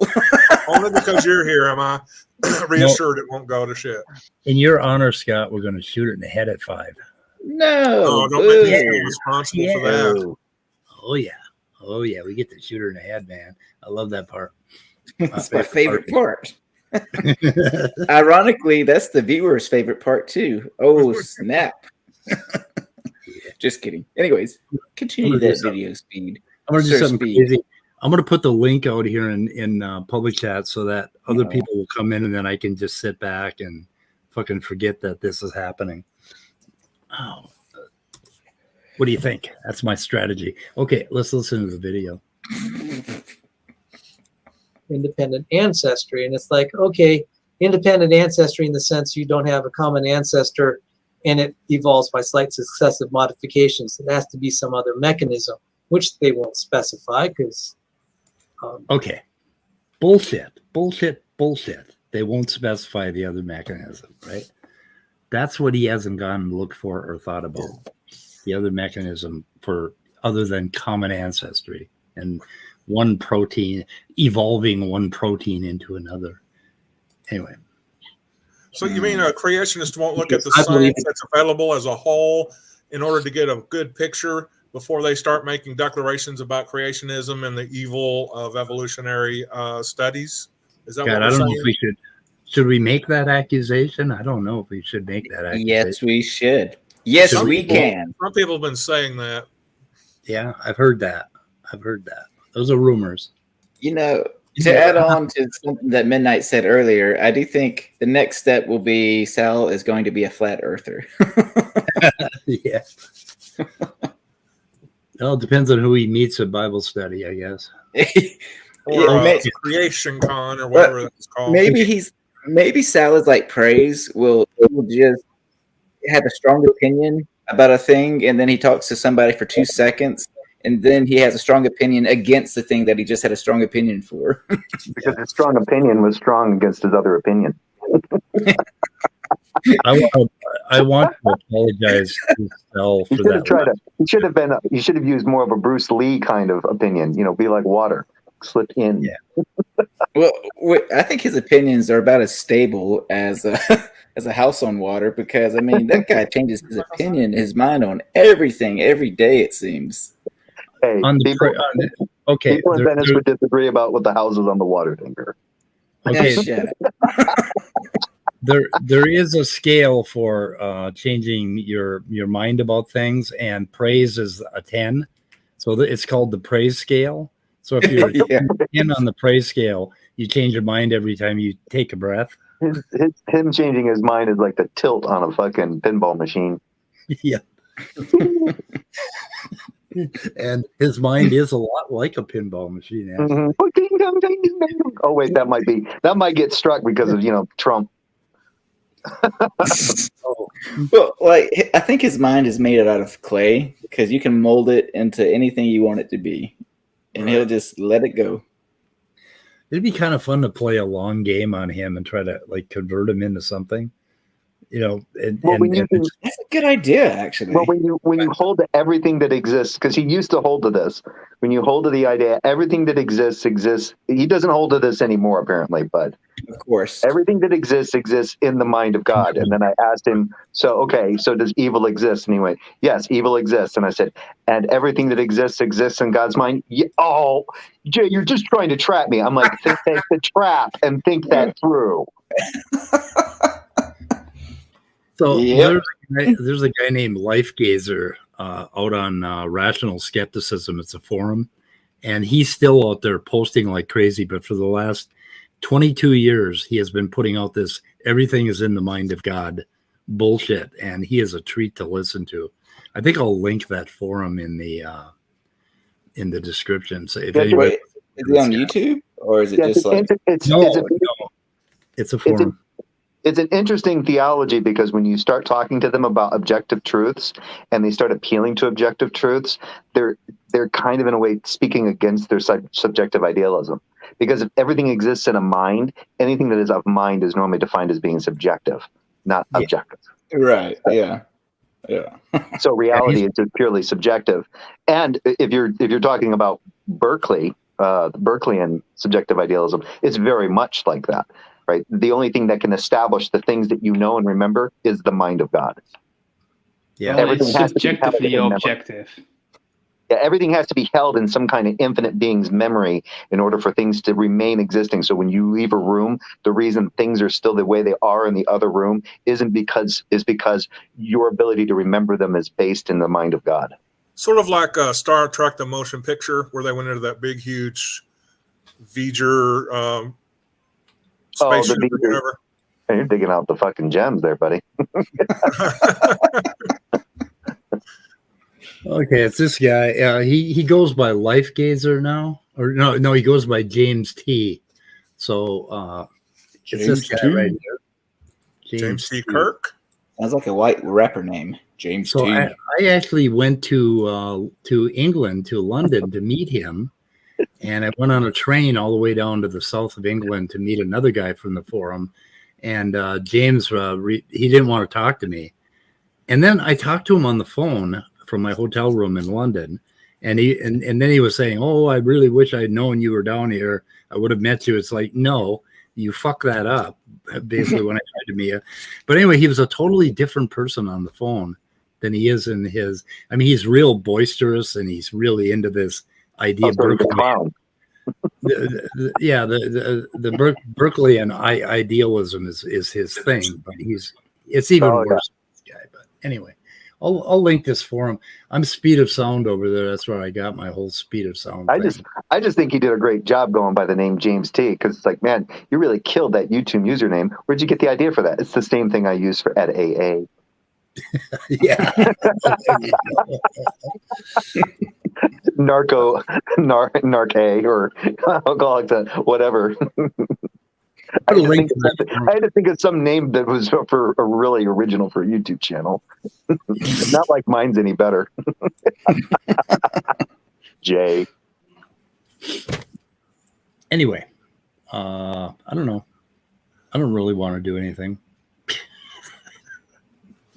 Only because you're here, am I reassured it won't go to shit. In your honor, Scott, we're going to shoot it in the head at 5. No. Don't make me feel responsible for that. Oh, yeah. Oh, yeah. We get to shoot her in the head, man. I love that part. That's my favorite part. Ironically, that's the viewer's favorite part too. Oh, snap. Just kidding. Anyways, continue that video, Speed. I'm going to do something crazy. I'm going to put the link out here in public chat so that other people will come in and then I can just sit back and fucking forget that this is happening. Oh. What do you think? That's my strategy. Okay, let's listen to the video. Independent ancestry, and it's like, okay, independent ancestry in the sense you don't have a common ancestor and it evolves by slight successive modifications. It has to be some other mechanism, which they won't specify because okay, bullshit. They won't specify the other mechanism, right? That's what he hasn't gone and looked for or thought about. The other mechanism for other than common ancestry and one protein evolving one protein into another. Anyway. So you mean a creationist won't look at the science that's available as a whole in order to get a good picture before they start making declarations about creationism and the evil of evolutionary studies? Is that God, I don't know if we should we make that accusation? I don't know if we should make that accusation. Yes, we should. Yes, we can. Some people have been saying that. Yeah, I've heard that. Those are rumors. You know, to add on to something that Midnight said earlier, I do think the next step will be Sal is going to be a flat earther. Yeah. Well, it depends on who he meets at Bible study, I guess. Or Creation Con or whatever it's called. Maybe Sal is like Praise will just have a strong opinion about a thing, and then he talks to somebody for 2 seconds. And then he has a strong opinion against the thing that he just had a strong opinion for. Because his strong opinion was strong against his other opinion. I want to apologize to Sal for that. He should have used more of a Bruce Lee kind of opinion. You know, be like water, slip in. Yeah. Well, I think his opinions are about as stable as a house on water. Because I mean, that guy changes his opinion, his mind on everything every day. It seems. Hey, people in Venice would disagree about what the houses on the water thing are. Okay, there is a scale for changing your mind about things, and praise is a 10. So it's called the praise scale. So if you're 10 on the praise scale, you change your mind every time you take a breath. Him changing his mind is like the tilt on a fucking pinball machine. Yeah. And his mind is a lot like a pinball machine. Mm-hmm. Oh wait, that might get struck because of Trump. Well, like I think his mind is made out of clay because you can mold it into anything you want it to be, and he'll just let it go. It'd be kind of fun to play a long game on him and try to like convert him into something. That's a good idea, actually. Well, when you hold to everything that exists, because he used to hold to this. When you hold to the idea, everything that exists. He doesn't hold to this anymore, apparently, but of course, everything that exists in the mind of God. And then I asked him, so does evil exist? And he went, yes, evil exists. And I said, and everything that exists in God's mind. Yeah, oh, Jay, you're just trying to trap me. I'm like, think that's the trap and think that through. So there's a guy named Life Gazer out on Rational Skepticism. It's a forum, and he's still out there posting like crazy. But for the last 22 years, he has been putting out this "everything is in the mind of God" bullshit, and he is a treat to listen to. I think I'll link that forum in the description. So if anybody, is it on YouTube or is it just like it's a forum. It's an interesting theology because when you start talking to them about objective truths and they start appealing to objective truths, they're kind of in a way speaking against their subjective idealism. Because if everything exists in a mind, anything that is of mind is normally defined as being subjective, not objective. Right. Yeah. So reality is just purely subjective. And if you're talking about Berkeley, Berkeleyan subjective idealism, it's very much like that. Right. The only thing that can establish the things that you know and remember is the mind of God. Yeah, everything has subjectively objective. Yeah, everything has to be held in some kind of infinite being's memory in order for things to remain existing. So when you leave a room, the reason things are still the way they are in the other room is because your ability to remember them is based in the mind of God. Sort of like Star Trek: The Motion Picture, where they went into that big, huge V'ger. Spaceship or whatever. You're digging out the fucking gems there, buddy. Okay, it's this guy. He goes by Life Gazer now, or no, he goes by James T. So it's this guy right here, James T. Kirk. Sounds like a white rapper name, James T. I actually went to England, to London, to meet him. And I went on a train all the way down to the south of England to meet another guy from the forum. And James, he didn't want to talk to me. And then I talked to him on the phone from my hotel room in London. And then he was saying, oh, I really wish I'd known you were down here. I would have met you. It's like, no, you fucked that up, basically, when I tried to meet you. But anyway, he was a totally different person on the phone than he is in his. I mean, he's real boisterous and he's really into this idea. Clown. The Berkeleyan idealism is his thing, but it's even worse than this guy. But anyway, I'll link this for him. I'm Speed of Sound over there. That's where I got my whole Speed of Sound. I just think he did a great job going by the name James T. Because it's like, man, you really killed that YouTube username. Where'd you get the idea for that? It's the same thing I use for at AA. Yeah. Narc A or alcoholics, whatever. I had to think of some name that was for a really original for a YouTube channel. Not like mine's any better. Jay. Anyway, I don't know. I don't really want to do anything.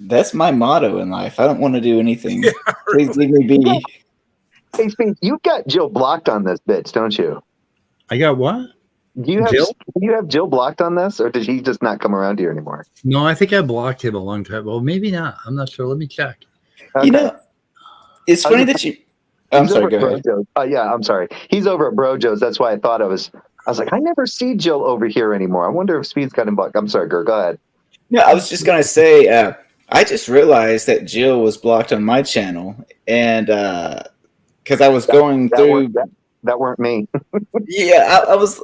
That's my motto in life. I don't want to do anything. Please leave me be. Hey, Speed, you got Jill blocked on this bitch, don't you? I got what? Do you have Jill blocked on this, or did he just not come around here anymore? No, I think I blocked him a long time. Well, maybe not. I'm not sure. Let me check. Okay. You know, it's funny that you. I'm sorry. Go ahead. Yeah, I'm sorry. He's over at Brojo's. That's why I thought I was like, I never see Jill over here anymore. I wonder if Speed's got him blocked. I'm sorry, Gert. Go ahead. No, I was just gonna say, I just realized that Jill was blocked on my channel, and because I was going through. That weren't me. Yeah, I was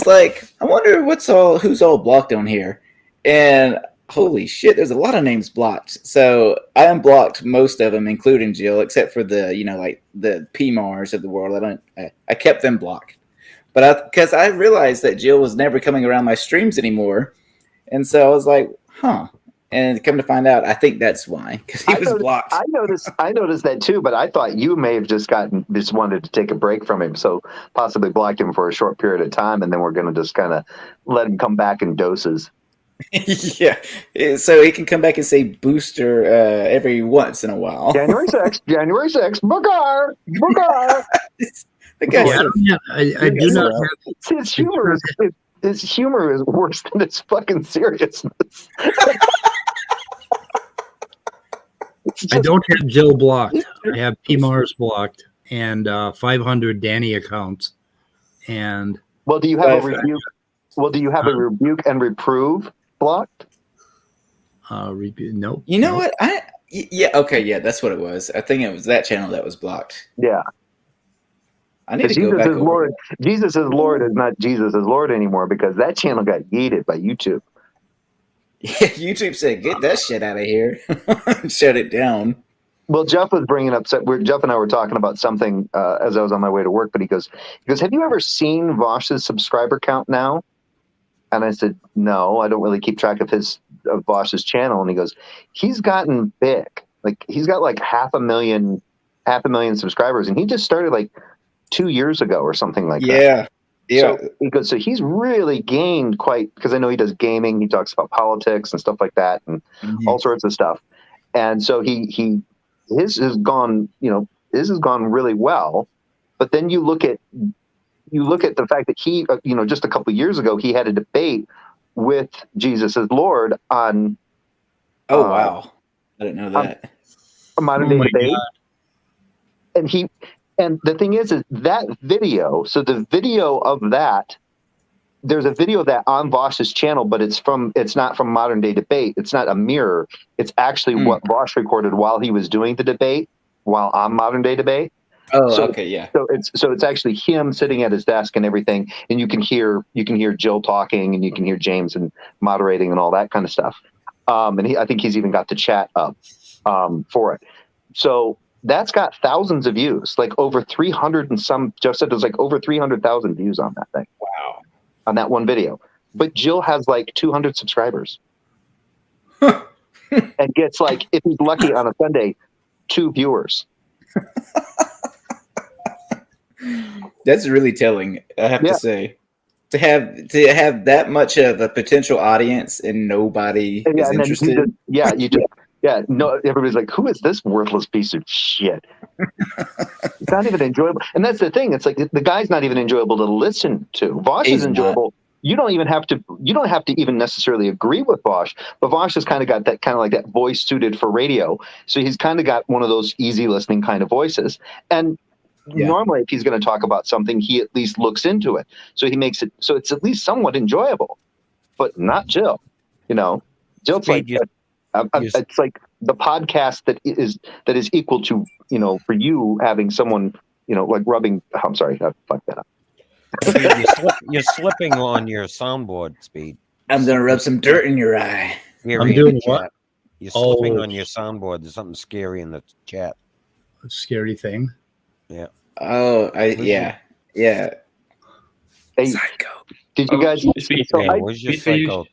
like, I wonder who's all blocked on here, and holy shit, there's a lot of names blocked. So I unblocked most of them, including Jill, except for the like the PMARs of the world. I kept them blocked, but because I realized that Jill was never coming around my streams anymore, and so I was like, huh. And come to find out, I think that's why, because he was blocked. I noticed that too, but I thought you may have just wanted to take a break from him, so possibly blocked him for a short period of time, and then we're going to just kind of let him come back in doses. Yeah, so he can come back and say booster every once in a while. January 6th, Boogar. I do not have his humor is worse than his fucking seriousness. I don't have Jill blocked. I have PMARS blocked and 500 Danny accounts. And do you have a rebuke? Well, do you have a rebuke and reprove blocked? Nope. You know what? Okay, that's what it was. I think it was that channel that was blocked. Yeah. I need to go back over Lord. Jesus is Lord is not Jesus is Lord anymore because that channel got yeeted by YouTube. Yeah, YouTube said, "Get that shit out of here," shut it down. Well, Jeff was bringing up. Jeff and I were talking about something as I was on my way to work. But he goes, "Have you ever seen Vosh's subscriber count now?" And I said, "No, I don't really keep track of Vosh's channel." And he goes, "He's gotten big. Like he's got like half a million subscribers, and he just started like 2 years ago or something like that." Yeah. So he goes, so he's really gained quite, because I know he does gaming, he talks about politics and stuff like that, and all sorts of stuff. And so his has gone really well. But then you look at the fact that he, just a couple of years ago, he had a debate with Jesus as Lord on. Oh wow! I didn't know that. A modern day debate, And the thing is that video, so the video of that, there's a video of that on Vosh's channel, but it's not from Modern Day Debate. It's not a mirror. It's actually what Vosh recorded while he was doing the debate, while on Modern Day Debate. Oh, okay, yeah. So it's actually him sitting at his desk and everything, and you can hear Jill talking, and you can hear James and moderating and all that kind of stuff. And I think he's even got the chat up for it. So that's got thousands of views, like over 300 and some. Jeff said there's like over 300,000 views on that thing. Wow. On that one video. But Jill has like 200 subscribers. And gets like, if he's lucky on a Sunday, 2 viewers. That's really telling, I have to say. To have that much of a potential audience and nobody is interested. Everybody's like, who is this worthless piece of shit? It's not even enjoyable. And that's the thing. It's like the guy's not even enjoyable to listen to. Vosh is enjoyable. You don't have to even necessarily agree with Vosh, but Vosh has kind of got that kind of like that voice suited for radio. So he's kind of got one of those easy listening kind of voices. And normally if he's going to talk about something, he at least looks into it. So he makes it so it's at least somewhat enjoyable, but not Jill. Jill's like it's like the podcast that is equal to, for you having someone, like rubbing. I'm sorry, I fucked that up. You're slipping on your soundboard, Speed. I'm gonna rub some dirt in your eye. I'm doing what? You're slipping on your soundboard. There's something scary in the chat. A scary thing. Yeah. Oh, yeah. Hey, psycho. Did you guys? Speed, where's your psycho?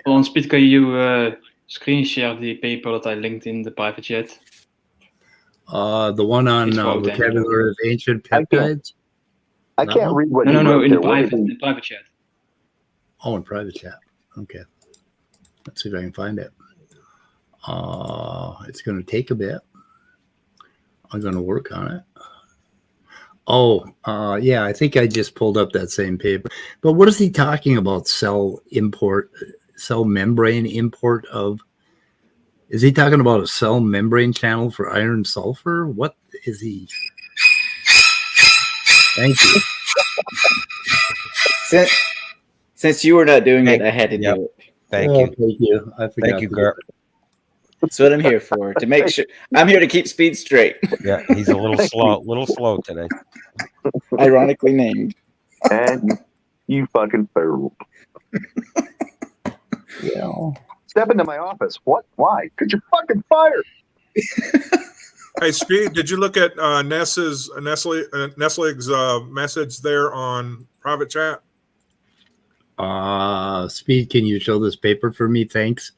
On Speed, can you screen share the paper that I linked in the private chat? The one on vocabulary of ancient peptides. I can't read what. No, in the private chat. Oh, in private chat. Okay. Let's see if I can find it. It's going to take a bit. I'm going to work on it. Yeah, I think I just pulled up that same paper. But what is he talking about? Cell membrane import of? Is he talking about a cell membrane channel for iron-sulfur? What is he? Thank you. Since you were not doing it, I had to do it. Thank you. Thank you. I forgot. Thank you, Gert. That's what I'm here for. To make sure I'm here to keep speed straight. Yeah, he's a little slow today. Ironically named. And you fucking failed. Yeah. Step into my office. What? Why? Because you're fucking fired. Hey, Speed, did you look at Nestle's message there on private chat? Speed, can you show this paper for me? Thanks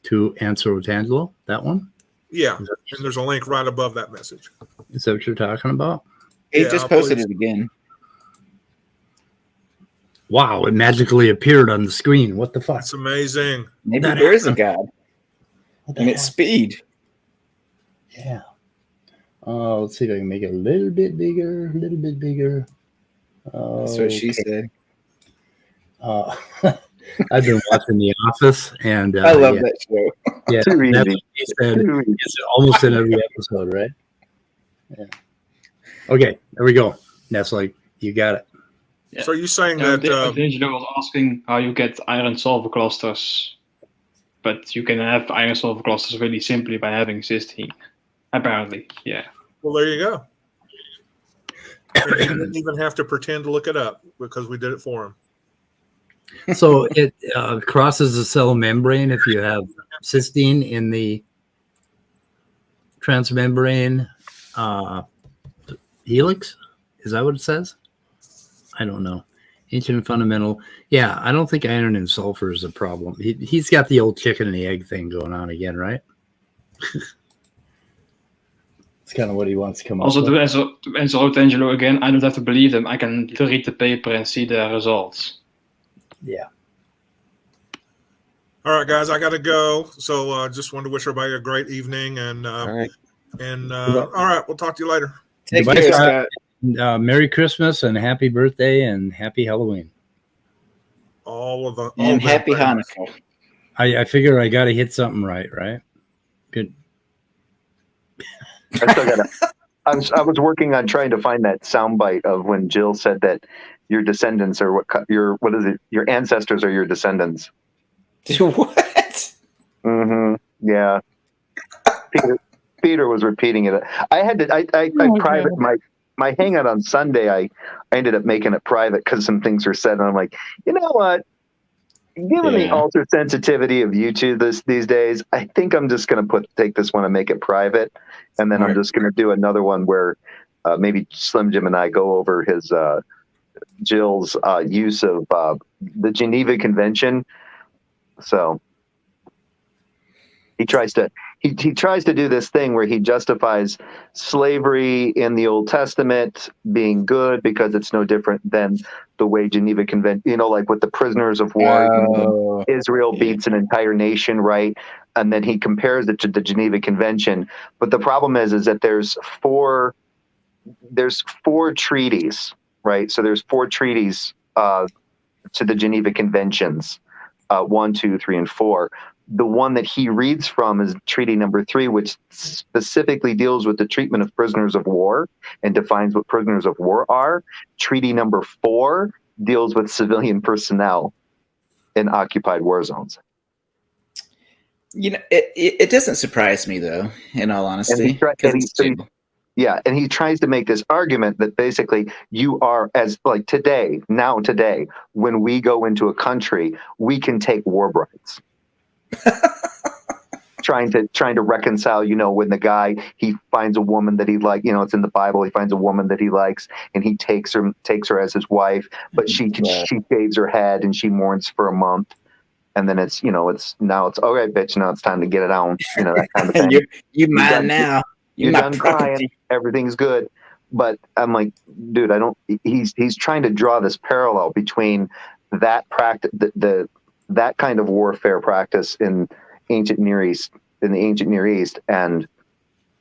to answer Otangelo. That one? Yeah, and there's a link right above that message. Is that what you're talking about? He just posted it again. Wow, it magically appeared on the screen. What the fuck? That's amazing. Maybe there is a God. And it's Speed. Yeah. Let's see if I can make it a little bit bigger. That's what she said. I've been watching The Office, and I love that show. Yeah, Too easy. that's what she said. It's almost in every episode, right? Yeah. Okay, there we go. That's like, you got it. Yeah. So are you saying that Otangelo was asking how you get iron-sulfur clusters, but you can have iron-sulfur clusters really simply by having cysteine. Apparently, yeah. Well, there you go. And he didn't even have to pretend to look it up because we did it for him. So it crosses the cell membrane if you have cysteine in the transmembrane helix. Is that what it says? I don't know. Ancient and fundamental. Yeah, I don't think iron and sulfur is a problem. He's got the old chicken and the egg thing going on again, right? It's kind of what he wants to come also, up with. Also, to answer Otangelo again, I don't have to believe them. I can read the paper and see the results. Yeah. All right, guys, I got to go. So just wanted to wish everybody a great evening. And all right, we'll talk to you later. Take care, Scott. Merry Christmas and happy birthday and happy Halloween. And happy Hanukkah. I figure I got to hit something right? Good. I still gotta. I was working on trying to find that soundbite of when Jill said that your descendants are your ancestors are your descendants. What? Mm-hmm. Yeah. Peter was repeating it. I had to. I private my hangout on Sunday. I ended up making it private because some things were said, and I'm like, you know what? Given the ultra sensitivity of YouTube these days, I think I'm just going to take this one and make it private, and then I'm just going to do another one where maybe Slim Jim and I go over his Jill's use of the Geneva Convention. So he tries to do this thing where he justifies slavery in the Old Testament being good because it's no different than the way Geneva Convention, like with the prisoners of war, Israel beats an entire nation, right? And then he compares it to the Geneva Convention. But the problem is that there's four treaties, right? So there's four treaties to the Geneva Conventions, 1, 2, 3, and 4. The one that he reads from is Treaty Number 3, which specifically deals with the treatment of prisoners of war and defines what prisoners of war are. Treaty Number 4 deals with civilian personnel in occupied war zones. It doesn't surprise me, though, in all honesty. And he tries to make this argument that basically you are, as like today, when we go into a country, we can take war brides. trying to reconcile, when the guy, he finds a woman that he like, it's in the Bible, he finds a woman that he likes and he takes her as his wife, but she shaves her head and she mourns for a month. And then it's all right, bitch, now it's time to get it on, that kind of thing. you're mine now. You're done crying. Everything's good. But I'm like, dude, he's trying to draw this parallel between that practice, that kind of warfare practice in the ancient Near East, and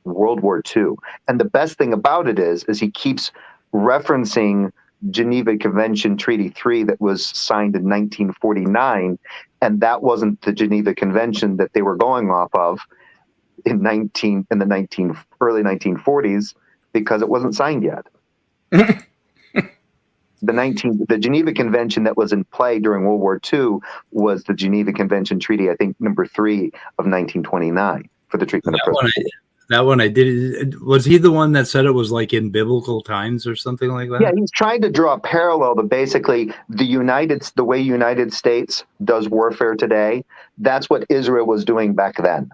World War II. And the best thing about it is he keeps referencing Geneva Convention Treaty 3 that was signed in 1949, and that wasn't the Geneva Convention that they were going off of in the early 1940s because it wasn't signed yet. the Geneva Convention that was in play during World War II was the Geneva Convention Treaty, I think number 3 of 1929 for the treatment of prisoners. That one I did. Was he the one that said it was like in biblical times or something like that? Yeah, he's trying to draw a parallel to basically the way United States does warfare today. That's what Israel was doing back then.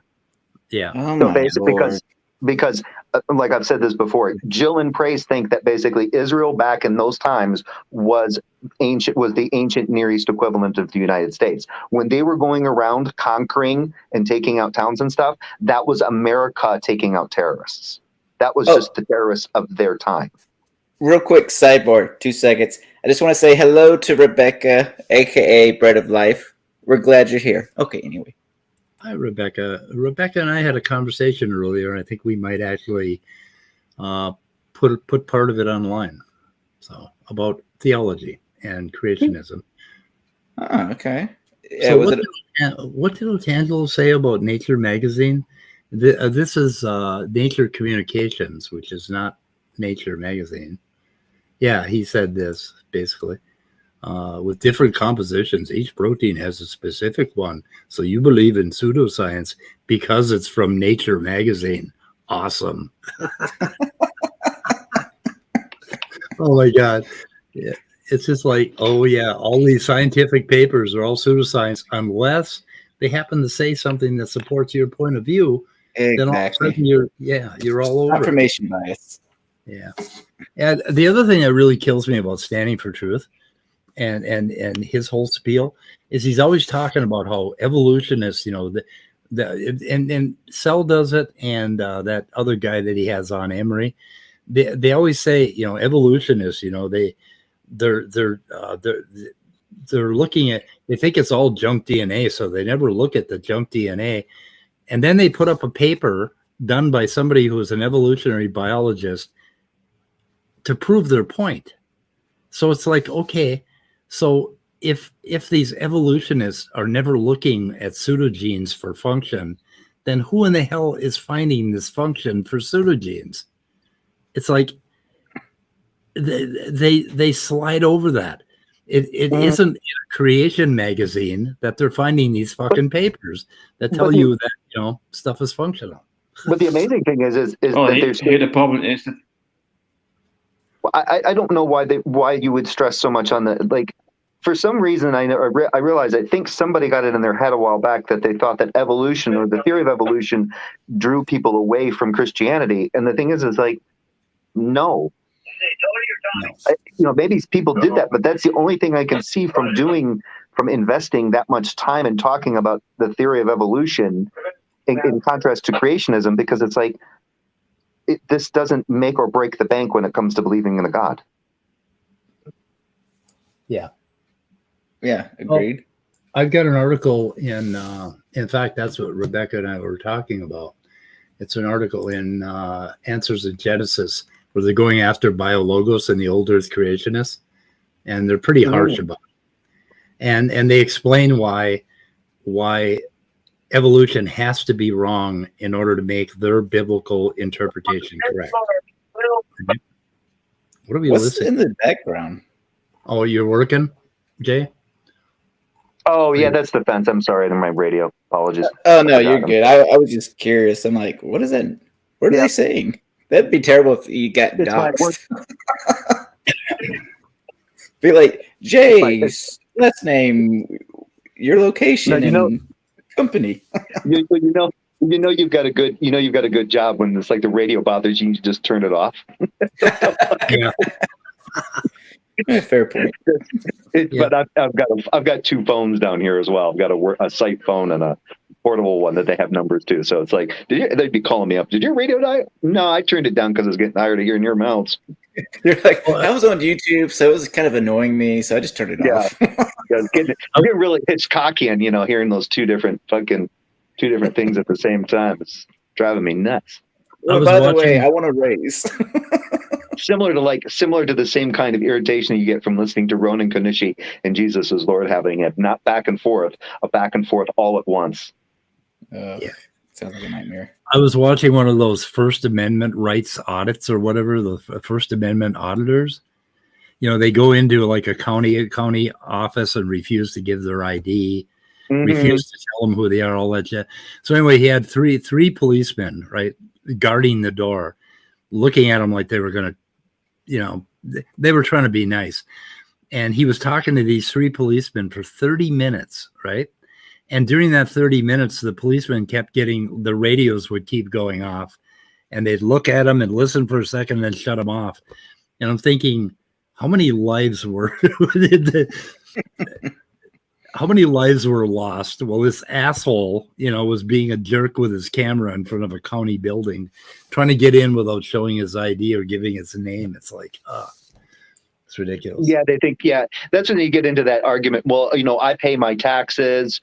Yeah. Oh So my basically, Lord. because like I've said this before, Jill and Praise think that basically Israel back in those times was the ancient Near East equivalent of the United States. When they were going around conquering and taking out towns and stuff, that was America taking out terrorists. That was just the terrorists of their time. Real quick sidebar, 2 seconds. I just want to say hello to Rebecca, aka Bread of Life. We're glad you're here. Okay, anyway. Hi, Rebecca. Rebecca and I had a conversation earlier, and I think we might actually put part of it online. So about theology and creationism. Oh, okay. So what did Otangelo say about Nature magazine? This is Nature Communications, which is not Nature magazine. Yeah, he said this basically. With different compositions, each protein has a specific one. So you believe in pseudoscience because it's from Nature magazine. Awesome. Oh my God. Yeah. It's just like, oh yeah, all these scientific papers are all pseudoscience unless they happen to say something that supports your point of view. Exactly. Then all of a sudden you're all over. Confirmation bias. Yeah. And the other thing that really kills me about Standing for Truth and his whole spiel is he's always talking about how evolutionists, and Sell does it, and that other guy that he has on, Emery, they always say, evolutionists, they're looking at, they think it's all junk DNA, so they never look at the junk DNA, and then they put up a paper done by somebody who is an evolutionary biologist to prove their point. So it's like, okay, so if these evolutionists are never looking at pseudogenes for function, then who in the hell is finding this function for pseudogenes? It's like they slide over that. It isn't in a creation magazine that they're finding these fucking papers that tell you that stuff is functional. But the amazing thing is that the problem is that I don't know why you would stress so much on the, like, for some reason I realize, I think somebody got it in their head a while back that they thought that evolution, or the theory of evolution, drew people away from Christianity. And the thing is like, no. Maybe people did that, but that's the only thing I can see from investing that much time and talking about the theory of evolution in contrast to creationism, because it's like, this doesn't make or break the bank when it comes to believing in a God. Yeah. Yeah, agreed. Well, I've got an article in fact, that's what Rebecca and I were talking about. It's an article in Answers in Genesis, where they're going after biologos and the old earth creationists, and they're pretty harsh about it. And they explain why evolution has to be wrong in order to make their biblical interpretation correct. What are we listening? In the background? Oh, you're working, Jay? Oh yeah, that's the fence. I'm sorry, to my radio. Apologies. Oh no, you're good. I was just curious. I'm like, what is that? What are they saying? That'd be terrible if you got doxxed. Be like, Jay's last name, your location, and company. You've got a good job when it's like the radio bothers you. You just turn it off. Yeah. Fair point. But I've got 2 phones down here as well. I've got a site phone and a portable one that they have numbers to. So it's like, they'd be calling me up. Did your radio die? No, I turned it down because I was getting tired of hearing your mouths. You're like, I was on YouTube, so it was kind of annoying me, so I just turned it off. I'm getting really Hitchcockian, hearing those two different things at the same time. It's driving me nuts. By the way, I want to raise. Similar to the same kind of irritation you get from listening to Ronan Konishi and Jesus is Lord, having it not back and forth, a back and forth all at once. Sounds like a nightmare. I was watching one of those First Amendment rights audits or whatever, the First Amendment auditors. they go into like a county office and refuse to give their ID, refuse to tell them who they are, all that shit. So anyway, he had three policemen, right, guarding the door, looking at him like they were going to, they were trying to be nice. And he was talking to these three policemen for 30 minutes, right? And during that 30 minutes, the policemen kept the radios would keep going off, and they'd look at him and listen for a second and then shut them off. And I'm thinking, how many lives were lost? Well, this asshole, was being a jerk with his camera in front of a county building, trying to get in without showing his ID or giving his name. It's like, it's ridiculous. Yeah, they think, that's when you get into that argument. Well, I pay my taxes,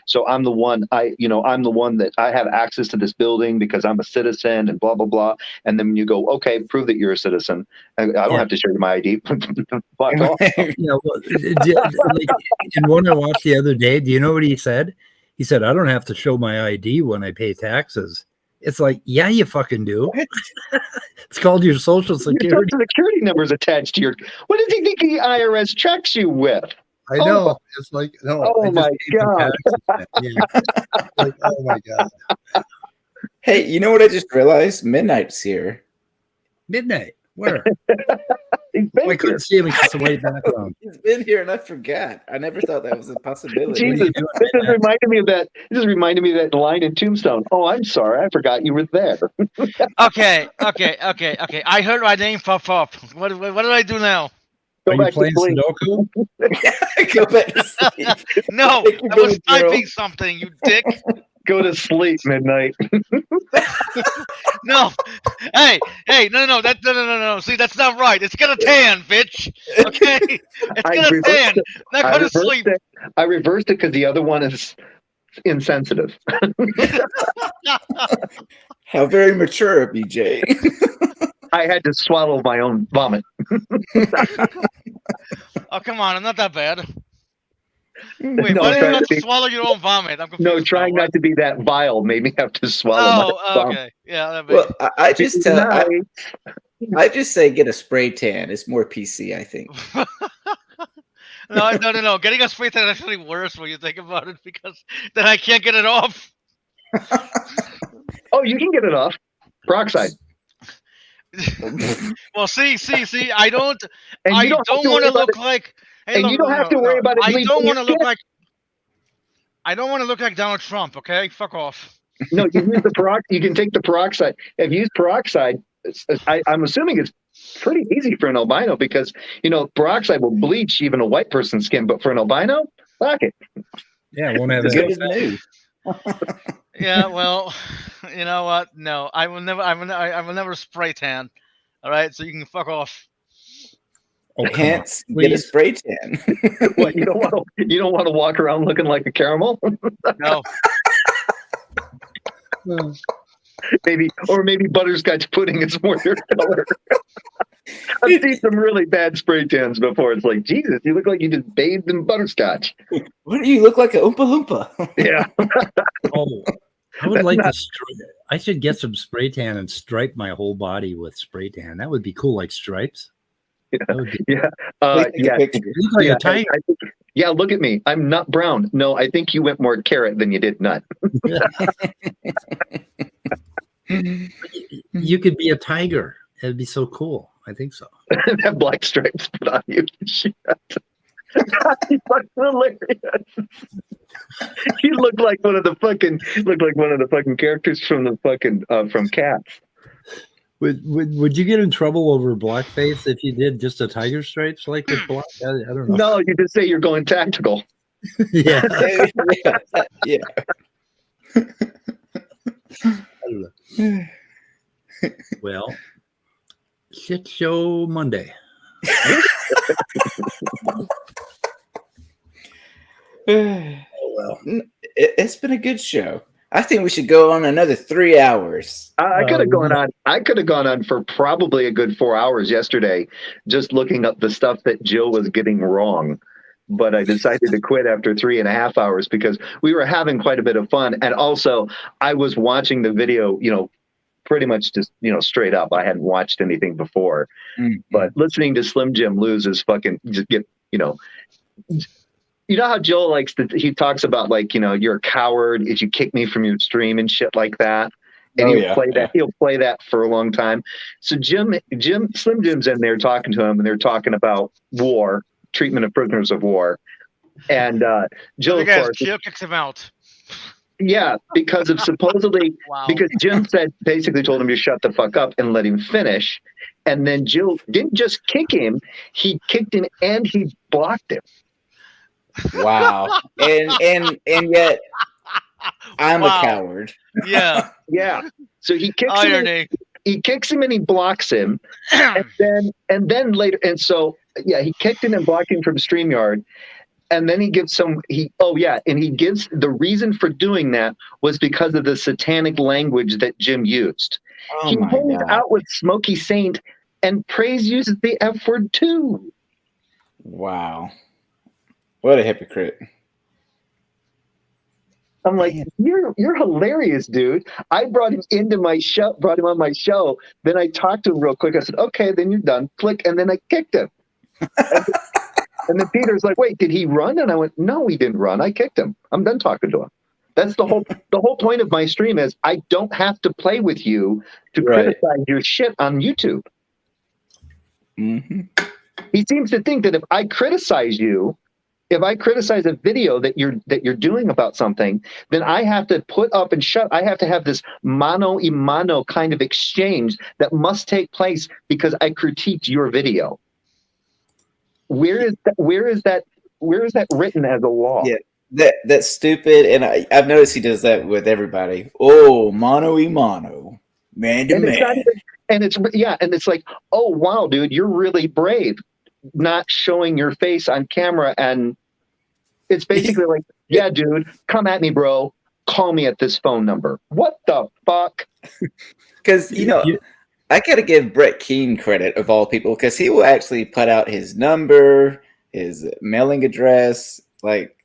so I'm the one, I'm the one that I have access to this building because I'm a citizen and blah, blah, blah. And then you go, okay, prove that you're a citizen. I don't have to show you my ID. Fuck off. In one I watched the other day, do you know what he said? He said, I don't have to show my ID when I pay taxes. It's like, yeah, you fucking do. It's called your social security. Your social security number is attached to your. What does he think the IRS checks you with? I know. It's like, no. Oh my god. Like, oh my god. Hey, you know what I just realized? Midnight's here. Midnight? Where? I couldn't see him because of the white background. He's been here and I forgot. I never thought that was a possibility. Jesus, this just reminded me of that. It just reminded me of that line in Tombstone. Oh, I'm sorry, I forgot you were there. Okay. I heard my name pop up. What do I do now? Go Are back you playing to sleep. Sudoku? Go back to sleep. No, I was typing something, you dick. Go to sleep, Midnight. No. Hey, no. See, that's not right. It's gonna tan, bitch. Okay? It's gonna tan. Not go to sleep. I reversed it because the other one is insensitive. How very mature of you, Jay. I had to swallow my own vomit. Oh, come on. I'm not that bad. Wait, No, why do you trying have to to swallow your own vomit? I'm confused. No, trying not to be that vile made me have to swallow my vomit. Okay. Yeah, that Well, I just tell. Nice. I just say get a spray tan. It's more PC, I think. No. Getting a spray tan is actually worse when you think about it because then I can't get it off. Oh, you can get it off. Peroxide. Well, see. I don't want to look like. Hey, and look, you don't have to worry about it. I don't want to look like. I don't want to look like Donald Trump. Okay, fuck off. No, you use the peroxide. You can take the peroxide. If you use peroxide, I'm assuming it's pretty easy for an albino because peroxide will bleach even a white person's skin, but for an albino, fuck it. Yeah, it won't have Good Yeah, well, you know what? No, I will never spray tan. All right, so you can fuck off. Oh, Hence, get a spray tan. What, you don't want to walk around looking like a caramel? No. Maybe butterscotch pudding is more your color. I've seen some really bad spray tans before. It's like, Jesus, you look like you just bathed in butterscotch. What do you look like, an Oompa Loompa? Yeah. Oh, I would like to. I should get some spray tan and stripe my whole body with spray tan. That would be cool, like stripes. Yeah. You look like a tiger. Yeah, look at me. I'm nut brown. No, I think you went more carrot than you did nut. You could be a tiger. It'd be so cool. I think so. Have black stripes put on you. That's hilarious. You look like one of the fucking characters from the fucking from Cats. Would you get in trouble over blackface if you did just a tiger stripes like with black? I don't know. No, you just say you're going tactical. Yeah. Yeah. I don't know. Well, shit show Monday. Well, it's been a good show. I think we should go on another 3 hours. I could have gone on. I could have gone on for probably a good 4 hours yesterday, just looking up the stuff that Jill was getting wrong. But I decided to quit after 3.5 hours because we were having quite a bit of fun, and also I was watching the video, pretty much just, straight up. I hadn't watched anything before, but listening to Slim Jim lose is fucking just get, how Joel he talks about you're a coward if you kick me from your stream and shit like that. And he'll play that for a long time. So Slim Jim's in there talking to him, and they're talking about war, treatment of prisoners of war. And Jill, of course, Jill kicks him out. Yeah, because of supposedly because Jim basically told him to shut the fuck up and let him finish. And then Jill didn't just kick him, he kicked him and he blocked him. Wow. And yet I'm a coward. Yeah. Yeah. So he kicks him. He kicks him and he blocks him. and then later, and so he kicked him and blocked him from StreamYard. And then he gives and he gives the reason for doing that was because of the satanic language that Jim used. He hangs out with Smokey Saint, and Praise uses the F word too. Wow. What a hypocrite. I'm like, you're hilarious, dude. I brought him on my show. Then I talked to him real quick. I said, okay, then you're done. Click. And then I kicked him. And then Peter's like, wait, did he run? And I went, no, he didn't run. I kicked him. I'm done talking to him. That's the whole point of my stream is I don't have to play with you to criticize your shit on YouTube. Mm-hmm. He seems to think that if I criticize you, if I criticize a video that you're doing about something, then I have to put up and shut. I have to have this mano a mano kind of exchange that must take place because I critiqued your video. Where is that written as a law? Yeah, that's stupid, and I've noticed he does that with everybody. Oh, mano a mano, man to man. And it's like, oh wow, dude, you're really brave, not showing your face on camera, and it's basically like, yeah, dude, come at me, bro. Call me at this phone number. What the fuck? Because I gotta give Brett Keane credit of all people because he will actually put out his number, his mailing address. Like,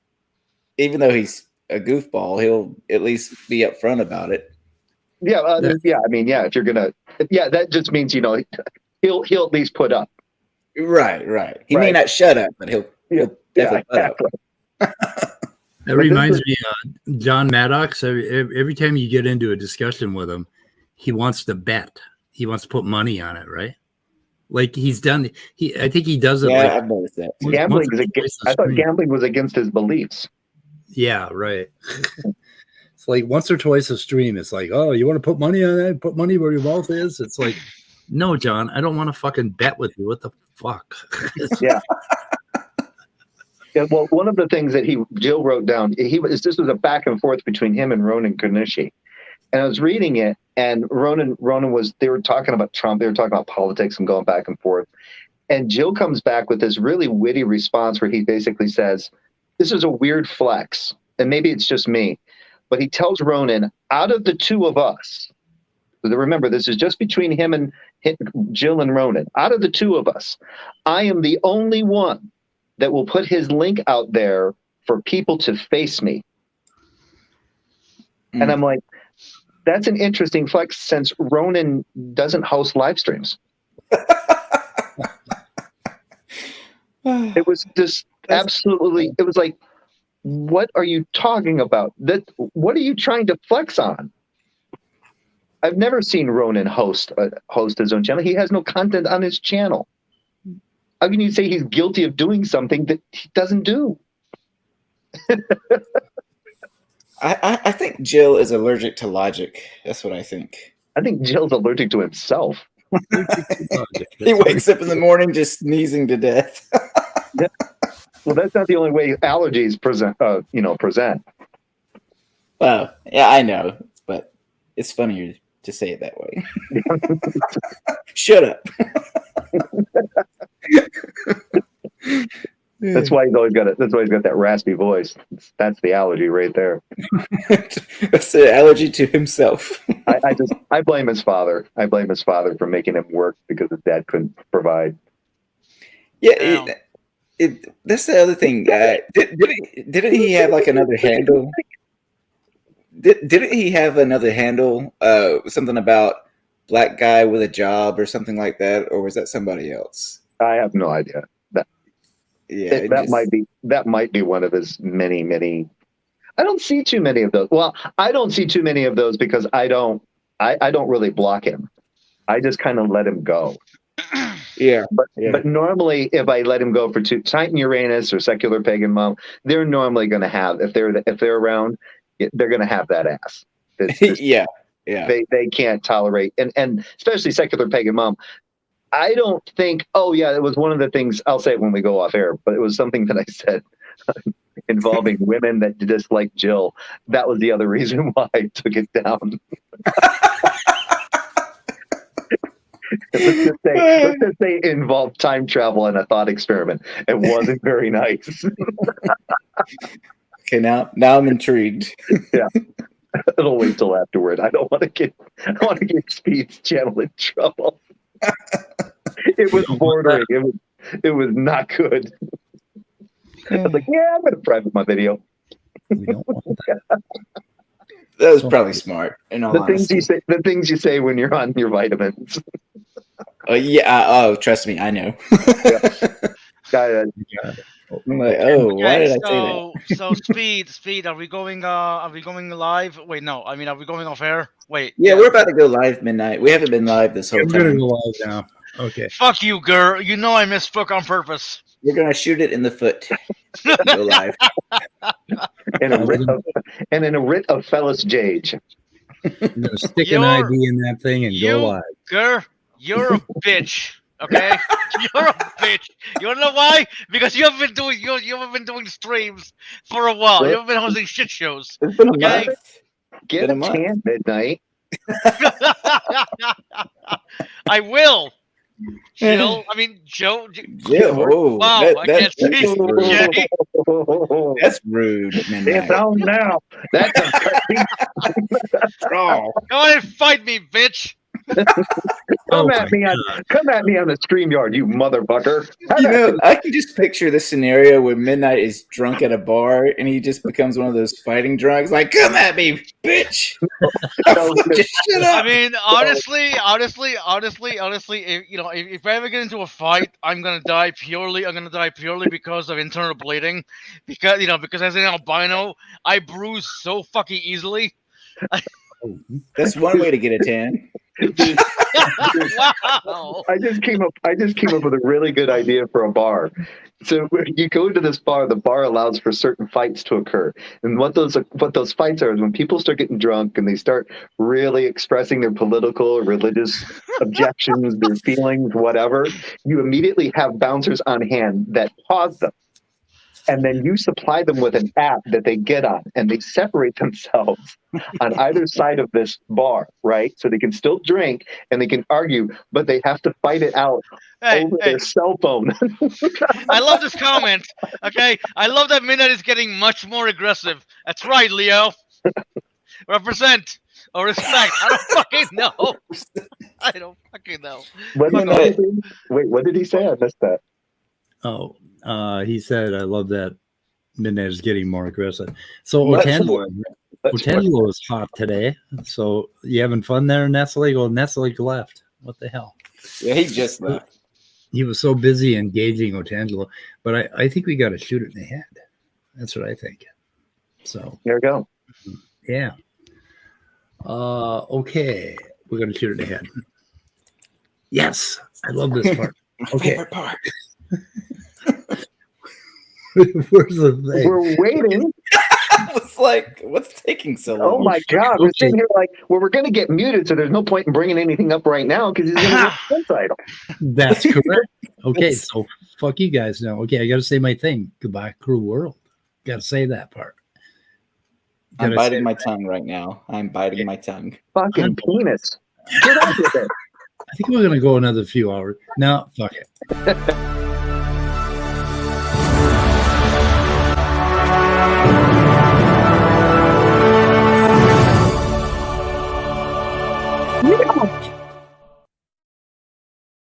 even though he's a goofball, he'll at least be upfront about it. Yeah, if you're gonna, that just means he'll at least put up. Right. He may not shut up, but he'll definitely put up. That reminds me of John Maddox. Every time you get into a discussion with him, he wants to bet. He wants to put money on it, right? Like he's done. I think he does it. Yeah, I've noticed that. Gambling I thought gambling was against his beliefs. Yeah, right. It's like once or twice a stream. It's like, oh, you want to put money on that? Put money where your mouth is. It's like, no, John, I don't want to fucking bet with you. What the fuck? Yeah. Yeah. Well, one of the things that Jill wrote down, this was a back and forth between him and Ronan Konishi. And I was reading it, and Ronan they were talking about Trump, they were talking about politics and going back and forth. And Jill comes back with this really witty response where he basically says, this is a weird flex, and maybe it's just me, but he tells Ronan, out of the two of us, remember, this is just between him and Jill and Ronan, out of the two of us, I am the only one that will put his link out there for people to face me. And I'm like, that's an interesting flex since Ronan doesn't host live streams. It was just absolutely, it was like, what are you talking about? What are you trying to flex on? I've never seen Ronan host his own channel. He has no content on his channel. How can you say he's guilty of doing something that he doesn't do? I think Jill is allergic to logic. That's what I think. I think Jill's allergic to himself. He wakes up in the morning just sneezing to death. Yeah. Well, that's not the only way allergies present. Well, yeah, I know, but it's funnier to say it that way. Shut up. That's why he's always got it. That's why he's got that raspy voice. That's the allergy right there. That's the allergy to himself. I blame his father. I blame his father for making him work because his dad couldn't provide. Yeah, that's the other thing. Didn't he have like another handle? Didn't he have another handle? Something about black guy with a job or something like that, or was that somebody else? I have no idea. That might be one of his many. I don't see too many of those. Well, I don't see too many of those because I don't really block him. I just kind of let him go. But normally, if I let him go for Titan Uranus or secular pagan mom, they're normally going to have, if they're around, they're going to have that ass. They can't tolerate, and especially secular pagan mom. I don't think. Oh yeah, it was one of the things. I'll say it when we go off air, but it was something that I said involving women that dislike Jill. That was the other reason why I took it down. Let's just say it involved time travel and a thought experiment. It wasn't very nice. Okay, now I'm intrigued. Yeah, it'll wait till afterward. I don't want to get Speed's channel in trouble. It was bordering. It was not good. I was like, yeah, I'm going to private my video. That was probably smart. In all honesty. The things you say when you're on your vitamins. Trust me, I know. I'm like, why did I say that? So speed. Are we going live? Wait, no. I mean, are we going off air? Wait. Yeah, we're about to go live midnight. We haven't been live this whole time. We're gonna go live now. Okay. Fuck you, girl. You know I misspoke on purpose. We're gonna shoot it in the foot. Go live. In a writ of Fellas Jage. I'm gonna stick an ID in that thing and go live. Girl, you're a bitch. Okay, you're a bitch. You wanna know why? Because you haven't been doing streams for a while. You haven't been hosting shit shows. It's been a month. Get a chance midnight. I will. Jill, I mean Joe. Whoa, wow, I can't see. Jay. That's rude. It's on now. That's a Come on and fight me, bitch. Come at me on the StreamYard, you motherfucker. I can just picture the scenario where Midnight is drunk at a bar and he just becomes one of those fighting drunks, like, come at me, bitch. I mean, honestly, if I ever get into a fight, I'm gonna die purely because of internal bleeding. Because as an albino, I bruise so fucking easily. That's one way to get a tan. Wow. I just came up with a really good idea for a bar. So when you go to this bar, the bar allows for certain fights to occur. And what those fights are is when people start getting drunk and they start really expressing their political or religious objections, their feelings, whatever, you immediately have bouncers on hand that pause them. And then you supply them with an app that they get on, and they separate themselves on either side of this bar, right? So they can still drink and they can argue, but they have to fight it out over their cell phone. I love this comment. Okay, I love that Midnight is getting much more aggressive. That's right, Leo. Represent or respect. I don't fucking know. I don't fucking know. Wait, what did he say? I missed that. Oh. He said, I love that Midnight is getting more aggressive. So Otangelo is hot today. So you having fun there, Nestle? Well, Nestle left. What the hell? Yeah, he just left. He was so busy engaging Otangelo. But I think we got to shoot it in the head. That's what I think. So there we go. Yeah. Okay. We're going to shoot it in the head. Yes. I love this part. Okay. Favorite part. Where's the thing? We're waiting. It's like, what's taking so long? Oh my God. We're sitting here like, well, we're going to get muted, so there's no point in bringing anything up right now because he's going to get the title. That's correct. Okay, so fuck you guys now. Okay, I got to say my thing. Goodbye, cruel world. Got to say that part. I'm biting my tongue right now. I'm biting my tongue. Fucking penis. Get out with it. I think we're going to go another few hours. No, fuck it.